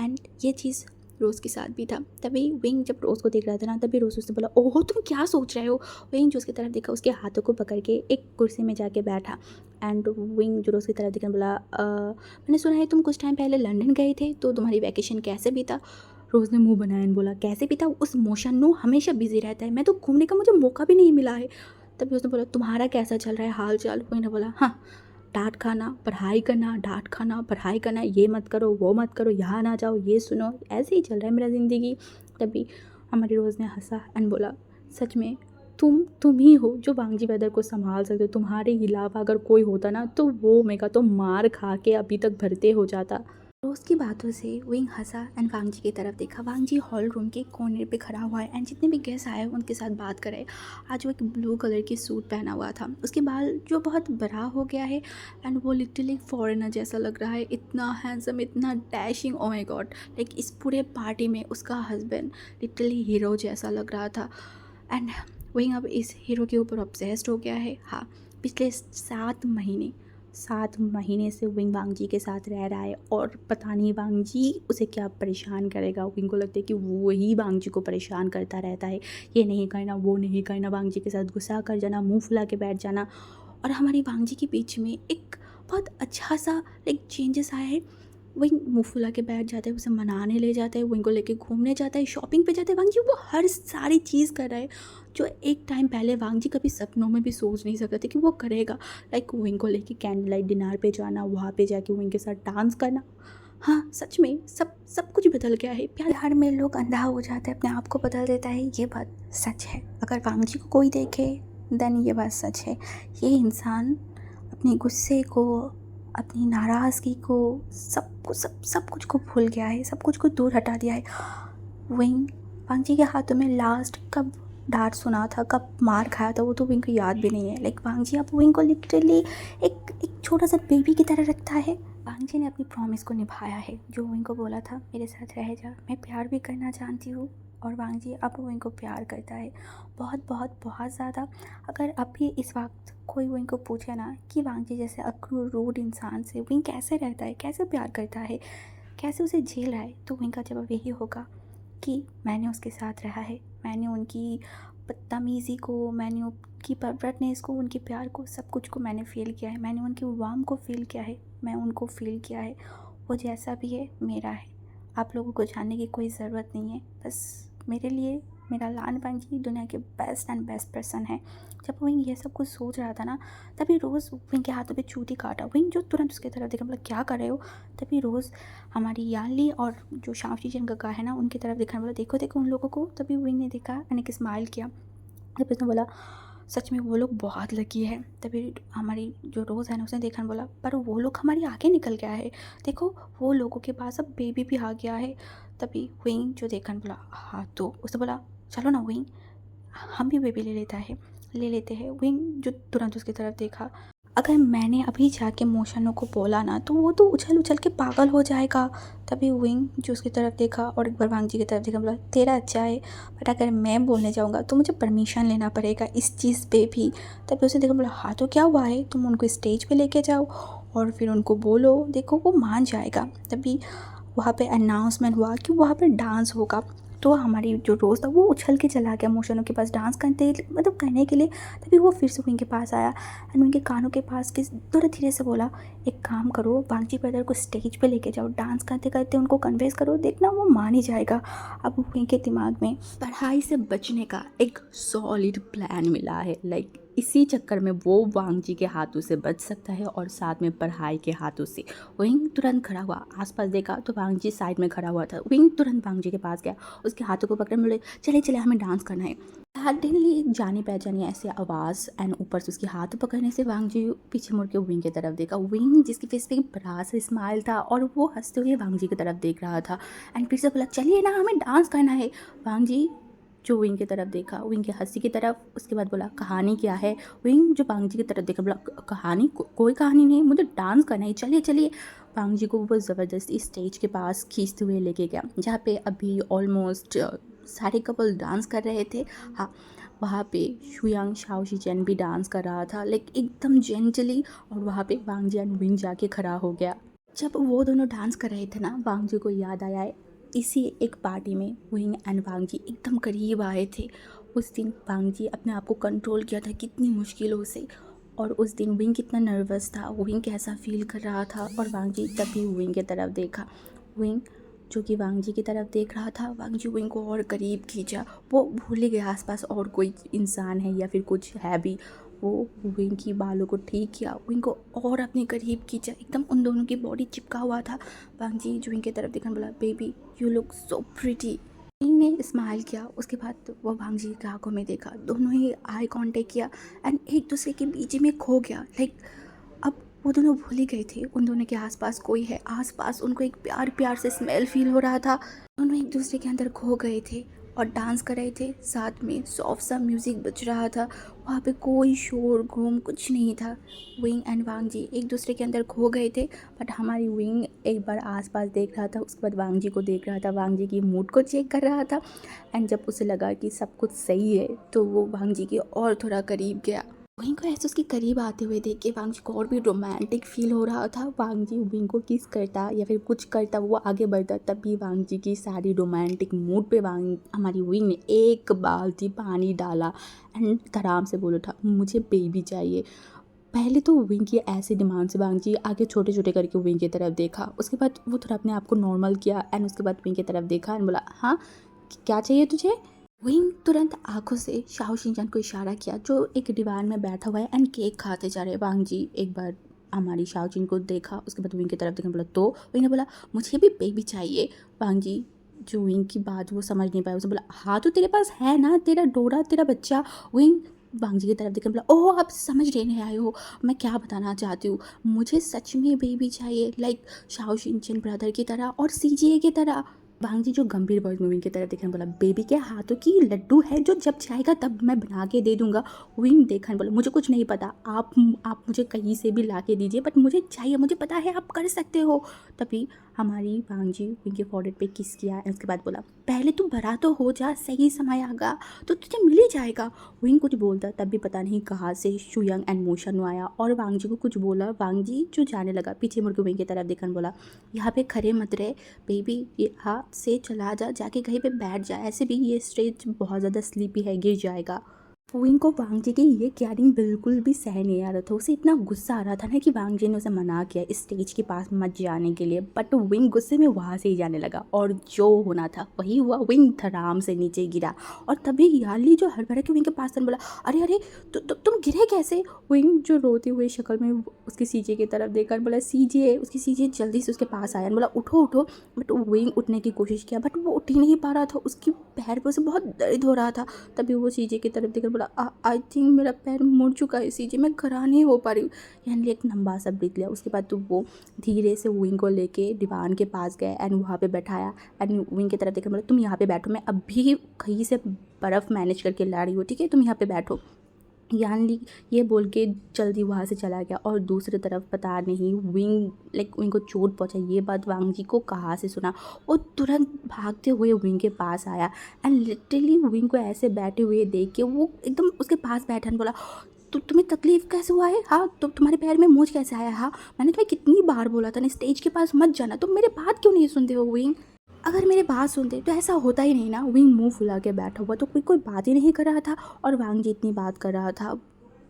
[SPEAKER 1] एंड ये चीज़ रोज़ के साथ भी था। तभी विंग जब रोज़ को देख रहा था ना, तभी रोज़ उससे बोला, ओहो तुम क्या सोच रहे हो। विंग जो उसकी तरफ देखा, उसके हाथों को पकड़ के एक कुर्सी में जाके बैठा। एंड विंग जो रोज़ की तरफ देखने बोला, मैंने सुना है तुम कुछ टाइम पहले लंदन गए थे, तो तुम्हारी वैकेशन कैसे बीता। रोज़ ने मुंह बनाया और बोला, कैसे बीता, उस मोशन नो हमेशा बिजी रहता है, मैं तो घूमने का मुझे मौका भी नहीं मिला है। तभी उसने बोला, तुम्हारा कैसा चल रहा है हाल चाल। विंग ने बोला, हाँ, डांट खाना पढ़ाई करना, डांट खाना पढ़ाई करना, ये मत करो वो मत करो, यहाँ ना जाओ ये सुनो, ऐसे ही चल रहा है मेरा ज़िंदगी। तभी हमारी रोज़ ने हंसा एंड बोला, सच में तुम ही हो जो वांग जी वेदर को संभाल सकते हो। तुम्हारे अलावा अगर कोई होता ना, तो वो मेगा तो मार खा के अभी तक भरते हो जाता। रोज़ की बातों से विंग हंसा एंड वांग जी की तरफ देखा। वांग जी हॉल रूम के कॉर्नर पे खड़ा हुआ है एंड जितने भी गेस्ट आए उनके साथ बात करे। आज वो एक ब्लू कलर की सूट पहना हुआ था, उसके बाल जो बहुत बड़ा हो गया है एंड वो लिटरली फॉरेनर जैसा लग रहा है। इतना हैंडसम, इतना डैशिंग, ओ माय गॉड। इस पूरे पार्टी में उसका हस्बैंड लिटरली हीरो जैसा लग रहा था। एंड विंग अब इस हीरो के ऊपर ऑब्सेस्ड हो गया है। हाँ, पिछले 7 महीने से विंग वांग जी के साथ रह रहा है, और पता नहीं वांग जी उसे क्या परेशान करेगा। विंग को लगता है कि वो ही वांग जी को परेशान करता रहता है, ये नहीं करना वो नहीं करना, वांग जी के साथ गुस्सा कर जाना, मुंह फुला के बैठ जाना। और हमारी वांग जी के बीच में एक बहुत अच्छा सा चेंजेस आया है। विंग मुंह फुला के बैठ जाता है, उसे मनाने ले जाता है, विंग को लेके घूमने जाता है, शॉपिंग पे जाता है। वांग जी वो हर सारी चीज़ कर रहा है जो एक टाइम पहले वांग जी कभी सपनों में भी सोच नहीं सकते थे कि वो करेगा। विंग को लेके कैंडल लाइट डिनर पे जाना, वहाँ पे जाके विंग के साथ डांस करना। हाँ, सच में सब कुछ बदल गया है। प्यार में लोग अंधा हो जाते हैं, अपने आप को बदल देता है, ये बात सच है। अगर वांग जी को कोई देखे देन ये बात सच है। ये इंसान अपने गुस्से को, अपनी नाराज़गी को, सब कुछ को भूल गया है, सब कुछ को दूर हटा दिया है। वांग जी के हाथों में लास्ट कब डांट सुना था, कब मार खाया था, वो तो विंग को याद भी नहीं है। वांग जी अब विंग को लिटरली एक छोटा सा बेबी की तरह रखता है। वांग जी ने अपनी प्रॉमिस को निभाया है, जो विंग को बोला था मेरे साथ रह जा, मैं प्यार भी करना जानती हूँ। और वांग जी अब विंग को प्यार करता है, बहुत बहुत बहुत ज़्यादा। अगर अभी इस वक्त कोई विंग को पूछे ना कि वांग जी जैसे अक्रूर रूड इंसान से विंग कैसे रहता है, कैसे प्यार करता है, कैसे उसे झेल रहा है, तो विंग का जवाब यही होगा कि मैंने उसके साथ रहा है, मैंने उनकी बदतमीज़ी को, मैंने उनकी परवरनेस को, उनके प्यार को, सब कुछ को मैंने फ़ील किया है, मैंने उनकी वार्म को फ़ील किया है, मैं उनको फ़ील किया है। वो जैसा भी है मेरा है, आप लोगों को जानने की कोई ज़रूरत नहीं है। बस मेरे लिए मेरा लान जी दुनिया के बेस्ट एंड बेस्ट पर्सन है। जब वही ये सब कुछ सोच रहा था ना, तभी रोज़ वहीं के हाथों पे चूड़ी काटा, वहीं जो तुरंत उसकी तरफ देखा, मतलब क्या कर रहे हो। तभी रोज़ हमारी यानली और जो शामशी जन का है ना, उनकी तरफ देखा, बोला देखो देखो उन लोगों को। तभी वही ने देखा, मैंने एक स्माइल किया। तब उसने बोला सच में वो लोग बहुत लकी है। तभी हमारी जो रोज़ है ना, उसने देखा, बोला पर वो लोग हमारी आगे निकल गया है, देखो वो लोगों के पास अब बेबी भी आ गया है। तभी विंग जो देखा, बोला हाँ, तो उसने बोला चलो ना विंग, हम भी बेबी ले लेते हैं। विंग जो तुरंत उसकी तरफ देखा, अगर मैंने अभी जाके मोशनों को बोला ना, तो वो तो उछल उछल के पागल हो जाएगा। तभी विंग जो उसकी तरफ देखा और एक बार वांग जी की तरफ देखा, बोला तेरा अच्छा है, बट अगर मैं बोलने जाऊँगा तो मुझे परमिशन लेना पड़ेगा इस चीज़ पे भी। तभी उसे देखा, बोला हाँ तो क्या हुआ है, तुम उनको स्टेज पे लेके जाओ और फिर उनको बोलो, देखो वो मान जाएगा। तभी वहाँ पे अनाउंसमेंट हुआ कि वहाँ पे डांस होगा। तो हमारी जो रोज़ था वो उछल के चला गया मोशनों के पास डांस करने के लिए। तभी वो फिर से उनके पास आया एंड उनके कानों के पास किस थोड़ा धीरे से बोला, एक काम करो, बांगजी ब्रदर को स्टेज पे लेके जाओ, डांस करते करते उनको कन्वेंस करो, देखना वो मान ही जाएगा। अब उनके दिमाग में पढ़ाई से बचने का एक सॉलिड प्लान मिला है। लाइक इसी चक्कर में वो वांगजी के हाथों से बच सकता है और साथ में पढ़ाई के हाथों से। विंग तुरंत खड़ा हुआ, आसपास देखा तो वांगजी साइड में खड़ा हुआ था। विंग तुरंत वांगजी के पास गया, उसके हाथों को पकड़े, बोले चले चले हमें डांस करना है। सडनली जानी पहचानी ऐसी आवाज़ एंड ऊपर से उसके हाथ पकड़ने से वांगजी पीछे मुड़ के विंग की तरफ देखा। विंग जिसकी फेस पे एक बड़ा सा स्माइल था और वो हंसते हुए वांगजी की तरफ देख रहा था एंड फिर से बोला चलिए ना हमें डांस करना है। वांगजी जो विंग की तरफ देखा, विंग की हंसी की तरफ, उसके बाद बोला कहानी क्या है। विंग जो वांगजी की तरफ देखा, बोला कहानी कोई कहानी नहीं, मुझे डांस करना है, चलिए चलिए। वांगजी को वो ज़बरदस्ती स्टेज के पास खींचते हुए लेके गया, जहाँ पे अभी ऑलमोस्ट सारे कपल डांस कर रहे थे। हाँ, वहाँ पे शुयांग शाओशी चैन भी डांस कर रहा था, लाइक एकदम जेंटली। और वहाँ पे वांगजी एंड विंग जाके खड़ा हो गया। जब वो दोनों डांस कर रहे थे ना, वांगजी को याद आया है इसी एक पार्टी में विंग एंड वांगजी एकदम करीब आए थे। उस दिन वांगजी अपने आप को कंट्रोल किया था कितनी मुश्किलों से, और उस दिन विंग कितना नर्वस था, विंग कैसा फील कर रहा था। और वांगजी तभी विंग की तरफ देखा, विंग जो कि वांगजी की तरफ देख रहा था। वांगजी विंग को और करीब खींचा, वो भूल ही गया आसपास और कोई इंसान है या फिर कुछ है भी। वो विंग की बालों को ठीक किया, विंग को और अपने करीब खींचा, एकदम उन दोनों की बॉडी चिपका हुआ था। वांगजी जो विंग की तरफ देखा, बोला baby you look so pretty. Wing ने स्माइल किया, उसके बाद वो वांगजी के आंखों में देखा, दोनों ही आई कांटेक्ट किया एंड एक दूसरे के बीच में खो गया। लाइक अब वो दोनों भूल ही गए थे उन दोनों के आसपास कोई है, आसपास उनको एक प्यार प्यार से स्मेल फील हो रहा था। दोनों एक दूसरे के अंदर खो गए थे और डांस कर रहे थे, साथ में सॉफ्ट सा म्यूज़िक बज रहा था। वहाँ पे कोई शोर घूम कुछ नहीं था। विंग एंड वांगजी एक दूसरे के अंदर खो गए थे, बट हमारी विंग एक बार आसपास देख रहा था, उसके बाद वांगजी को देख रहा था, वांगजी की मूड को चेक कर रहा था। एंड जब उसे लगा कि सब कुछ सही है, तो वो वांगजी के और थोड़ा करीब गया। विंग को ऐसे उसके करीब आते हुए देख के वांगजी को और भी रोमांटिक फील हो रहा था। वांगजी विंग को किस करता या फिर कुछ करता, वो आगे बढ़ता, तभी वांगजी की सारी रोमांटिक मूड पे हमारी विंग ने एक बाल्टी पानी डाला एंड आराम से बोला था मुझे बेबी चाहिए। पहले तो विंग की ऐसी डिमांड से वांगजी आगे छोटे छोटे करके विंग की तरफ देखा, उसके बाद वो थोड़ा अपने आप को नॉर्मल किया एंड उसके बाद विंग की तरफ देखा एंड बोला हाँ क्या चाहिए तुझे। विंग तुरंत आंखों से शाओ शिनचान को इशारा किया, जो एक दीवार में बैठा हुआ है एंड केक खाते जा रहे हैं। वांगजी एक बार हमारी शाओ चिन को देखा, उसके बाद विंग की तरफ देखा, बोला तो विंग ने बोला मुझे भी बेबी चाहिए। वांगजी जो विंग की बात वो समझ नहीं पाया, उसने बोला हाँ तो तेरे पास है ना तेरा डोरा तेरा बच्चा। विंग वांगजी की तरफ देखा, बोला ओह आप समझ नहीं आए हो, मैं क्या बताना चाहती हूँ, मुझे सच में बेबी चाहिए, लाइक शाओ शिनचन ब्रदर की तरह और सीजीए की तरह। वांगजी जो गंभीर वॉइस में विंग की तरफ देखने बोला बेबी के हाथों की लड्डू है जो जब चाहेगा तब मैं बना के दे दूंगा। विंग देखने बोला मुझे कुछ नहीं पता, आप मुझे कहीं से भी ला के दीजिए, बट मुझे चाहिए, मुझे पता है आप कर सकते हो। तभी हमारी वांगजी विंग के फॉरहेड पे किस किया एंड उसके बाद बोला पहले तू बड़ा तो हो जा, सही समय आएगा तो तुझे मिल ही जाएगा। विंग कुछ बोलता, तब भी पता नहीं कहाँ से शुयांग एंड मोशन आया और वांगजी को कुछ बोला। वांगजी जो जाने लगा, पीछे मुड़ के विंग की तरफ देखने बोला यहाँ पे खड़े मत रहे बेबी, यहाँ से चला जा, जाके कहीं पे बैठ जा, ऐसे भी ये स्टेज बहुत ज़्यादा स्लीपी है, गिर जाएगा। विंग को वांग जी की ये केयरिंग बिल्कुल भी सह नहीं आ रहा था। उसे इतना गुस्सा आ रहा था ना कि वांग जी ने उसे मना किया इस स्टेज के पास मत जाने के लिए, बट विंग गुस्से में वहाँ से ही जाने लगा और जो होना था वही हुआ। विंग धड़ाम से नीचे गिरा और तभी याली जो हड़बड़ा के विंग के पास बोला, अरे अरे तुम गिरे कैसे? विंग जो रोते हुए शक्ल में उसकी सीजे की तरफ देखकर बोला, सीजे। उसकी सीजे जल्दी से उसके पास आया, बोला उठो उठो। बट विंग उठने की कोशिश किया बट वो उठ ही नहीं पा रहा था। उसकी पैर पर उसे बहुत दर्द हो रहा था। तभी वो सीजे की तरफ देखकर बोला, आई थिंक मेरा पैर मुड़ चुका है सीजे, मैं खड़ा नहीं हो पा रही हूँ। यानी एक लंबा सा ब्रीथ लिया। उसके बाद तो वो धीरे से विंग को लेके दीवान के पास गए एंड वहाँ पे बैठाया एंड विंग की तरफ देखकर बोला, तुम यहाँ पे बैठो, मैं अभी कहीं से बर्फ़ मैनेज करके ला रही हूँ, ठीक है, तुम यहाँ पे बैठो। यानी ये बोल के जल्दी वहाँ से चला गया। और दूसरी तरफ पता नहीं विंग को चोट पहुँचा, ये बात वांग जी को कहाँ से सुना। वो तुरंत भागते हुए विंग के पास आया एंड लिटरली विंग को ऐसे बैठे हुए देख के वो एकदम उसके पास बैठा और बोला, तुम्हें तकलीफ़ कैसे हुआ है? हाँ, तो तुम्हारे पैर में मोच कैसे आया? हाँ, मैंने तुम्हें कितनी बार बोला था ना स्टेज के पास मत जाना, तुम मेरे बात क्यों नहीं सुनते हो विंग? अगर मेरी बात सुनते तो ऐसा होता ही नहीं ना। विंग मुंह फुला के बैठा हुआ तो कोई बात ही नहीं कर रहा था और वांग जी इतनी बात कर रहा था।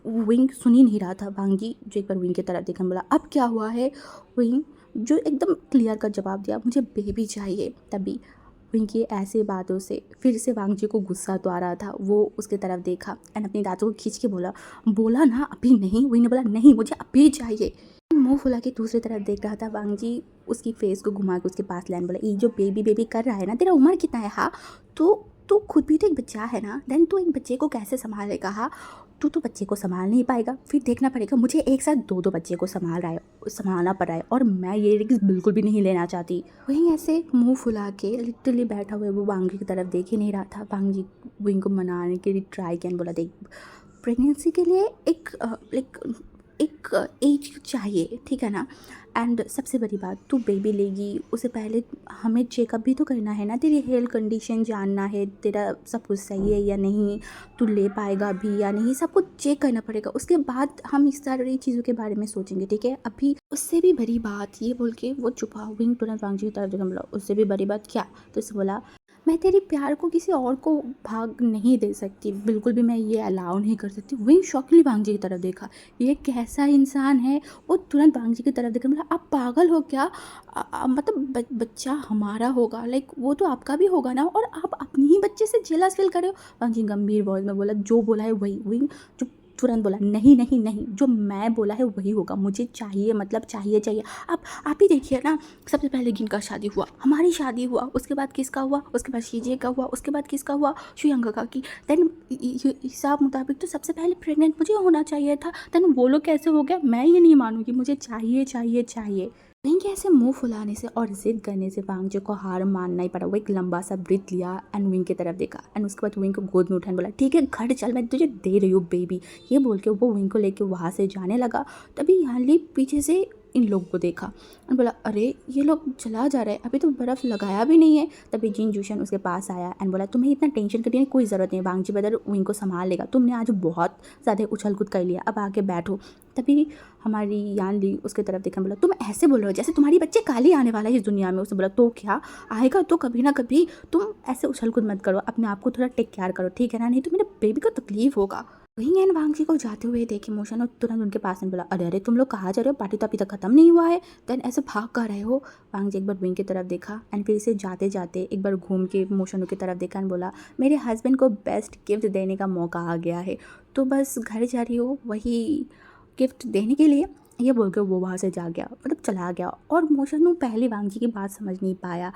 [SPEAKER 1] विंग सुन ही नहीं रहा था। वांग जी जो एक बार विंग की तरफ देखा, बोला, अब क्या हुआ है? विंग जो एकदम क्लियर का जवाब दिया, मुझे बेबी चाहिए। तभी विंग की ऐसे बातों से फिर से वांग जी को गुस्सा तो आ रहा था। वो उसकी तरफ देखा एंड अपनी दांतों को खींच के बोला, बोला ना अभी नहीं। विंग ने बोला, नहीं मुझे अभी चाहिए। मुंह फुला के दूसरी तरफ देख रहा था। वांग जी उसकी फेस को घुमा के उसके पास लाइन, बोला, ये जो बेबी बेबी कर रहा है ना, तेरा उम्र कितना है? हाँ, तू खुद भी तो एक बच्चा है ना, देन तू एक बच्चे को कैसे संभालेगा? हाँ, तू तो बच्चे को संभाल नहीं पाएगा, फिर देखना पड़ेगा मुझे एक साथ दो बच्चे को संभालना पड़ रहा है और मैं ये रिस्क बिल्कुल भी नहीं लेना चाहती। वहीं ऐसे मुंह फुला के लिटरली बैठा हुआ वो वांग जी की तरफ देख ही नहीं रहा था। वांग जी विंग को मनाने के लिए ट्राई किया, बोला, देख प्रेगनेंसी के लिए एक एज चाहिए, ठीक है ना? एंड सबसे बड़ी बात, तू बेबी लेगी उससे पहले हमें चेकअप भी तो करना है ना, तेरी हेल्थ कंडीशन जानना है, तेरा सब कुछ सही है या नहीं, तू ले पाएगा भी या नहीं, सब कुछ चेक करना पड़ेगा। उसके बाद हम इस सारी चीज़ों के बारे में सोचेंगे, ठीक है? अभी उससे भी बड़ी बात, ये बोल के वो चुपा। विंग तुरंत वांग जी की तरफ देखा, बोला, उससे भी बड़ी बात क्या? तो उससे बोला, मैं तेरे प्यार को किसी और को भाग नहीं दे सकती, बिल्कुल भी मैं ये अलाउ नहीं कर सकती। वही शौकीली वांग जी की तरफ देखा, ये कैसा इंसान है? वो तुरंत वांग जी की तरफ देखा, मतलब आप पागल हो क्या? मतलब बच्चा हमारा होगा, लाइक वो तो आपका भी होगा ना, और आप अपनी ही बच्चे से जेलस फील कर रहे हो? वांग जी गंभीर वॉइस में बोला, जो बोला है वही। वही जो तुरंत बोला, नहीं नहीं नहीं, जो मैं बोला है वही होगा, मुझे चाहिए, मतलब चाहिए चाहिए। आप ही देखिए ना, सबसे पहले किनका शादी हुआ? हमारी शादी हुआ। उसके बाद किसका हुआ? उसके बाद शीजे का हुआ। उसके बाद किसका हुआ? श्रीयंका की। देन हिसाब मुताबिक तो सबसे पहले प्रेग्नेंट मुझे होना चाहिए था। देन वो लोग कैसे हो गया? मैं ये नहीं मानूंगी, मुझे चाहिए चाहिए चाहिए। नहीं कि ऐसे मुंह फुलाने से और जिद करने से वांग जी को हार मानना ही पड़ा। वो एक लंबा सा ब्रीथ लिया एंड विंग की तरफ देखा एंड उसके बाद विंग को गोद में उठाने बोला, ठीक है घर चल, मैं तुझे दे रही हूँ बेबी। ये बोल के वो विंग को लेके वहाँ से जाने लगा। तभी याली पीछे से इन लोग को देखा और बोला, अरे ये लोग चला जा रहे हैं, अभी तो बर्फ़ लगाया भी नहीं है। तभी जिन जूशन उसके पास आया एंड बोला, तुम्हें इतना टेंशन करने की कोई ज़रूरत नहीं है, वांग जी ब्रदर विंग को संभाल लेगा, तुमने आज बहुत ज़्यादा उछल कूद कर लिया, अब आके बैठो। तभी हमारी यान ली उसकी तरफ देखा, बोला, तुम ऐसे बोल रहे हो जैसे तुम्हारी बच्चे काली आने वाला है इस दुनिया में। उसने बोला, तो क्या आएगा तो कभी ना कभी, तुम ऐसे उछल कूद मत करो, अपने आप को थोड़ा टेक केयर करो, ठीक है ना? नहीं तो मेरे बेबी को तकलीफ होगा। वहीं एंड वांग जी को जाते हुए देखे मोशन और तुरंत उनके पास में बोला, अरे अरे तुम लोग कहाँ जा रहे हो? पार्टी तो अभी तक खत्म नहीं हुआ है, देन ऐसे भाग कर रहे हो? वांग जी एक बार विंग की तरफ देखा एंड फिर से जाते जाते एक बार घूम के मोशनों की तरफ देखा एंड बोला, मेरे हस्बैंड को बेस्ट गिफ्ट देने का मौका आ गया है, तो बस घर जा रही हो वही गिफ्ट देने के लिए। ये बोल के वो वहाँ से जा गया, मतलब चला गया। और मोशनु पहले वांग जी की बात समझ नहीं पाया,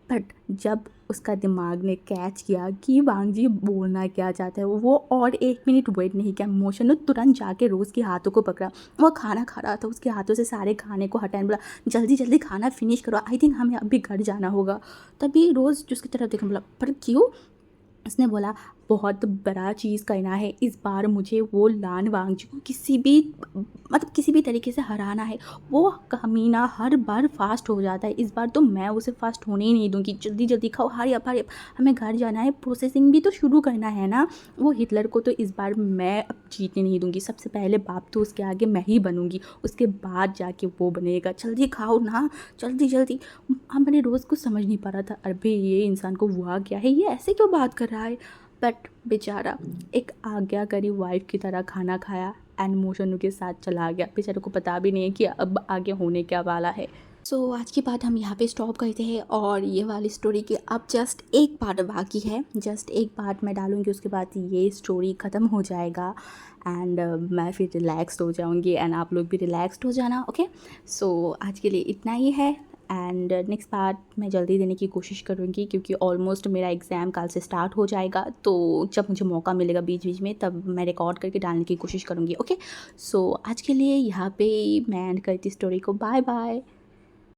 [SPEAKER 1] बट जब उसका दिमाग ने कैच किया कि वांग जी बोलना क्या चाहता है, वो और 1 मिनट वेट नहीं किया। मोशन ने तुरंत जाके रोज़ के हाथों को पकड़ा। वो खाना खा रहा था, उसके हाथों से सारे खाने को हटाने, बोला, जल्दी जल्दी खाना फिनिश करो, आई थिंक हमें अभी घर जाना होगा। तभी रोज़ जिसकी तरफ देखा, बोला, पर क्यों? उसने बोला, बहुत बड़ा चीज़ करना है इस बार, मुझे वो लान वांग जी को किसी भी तरीके से हराना है। वो कमीना हर बार फास्ट हो जाता है, इस बार तो मैं उसे फास्ट होने ही नहीं दूंगी। जल्दी जल्दी खाओ, हरी अप, हमें घर जाना है, प्रोसेसिंग भी तो शुरू करना है ना। वो हिटलर को तो इस बार मैं अब जीतने नहीं दूंगी, सबसे पहले बाप तो उसके आगे मैं ही बनूंगी, उसके बाद जाके वो बनेगा। जल्दी खाओ ना, जल्दी जल्दी। मैंने रोज़ कुछ समझ नहीं पा रहा था, अरे ये इंसान को हुआ क्या है, ये ऐसे क्यों बात कर रहा है? बट बेचारा एक आज्ञाकारी वाइफ की तरह खाना खाया एंड मोशनू के साथ चला गया। बेचारे को पता भी नहीं है कि अब आगे होने क्या वाला है। सो आज की बात हम यहाँ पे स्टॉप करते हैं और ये वाली स्टोरी के अब जस्ट एक पार्ट बाकी है। जस्ट एक पार्ट मैं डालूँगी, उसके बाद ये स्टोरी ख़त्म हो जाएगा एंड मैं फिर रिलैक्स्ड हो जाऊँगी एंड आप लोग भी रिलैक्स्ड हो जाना। ओके, सो आज के लिए इतना ही है एंड नेक्स्ट पार्ट मैं जल्दी देने की कोशिश करूँगी क्योंकि ऑलमोस्ट मेरा एग्ज़ाम कल से स्टार्ट हो जाएगा। तो जब मुझे मौका मिलेगा बीच बीच में तब मैं रिकॉर्ड करके डालने की कोशिश करूँगी। ओके, सो आज के लिए यहाँ पे मैं एंड करती स्टोरी को। Bye bye.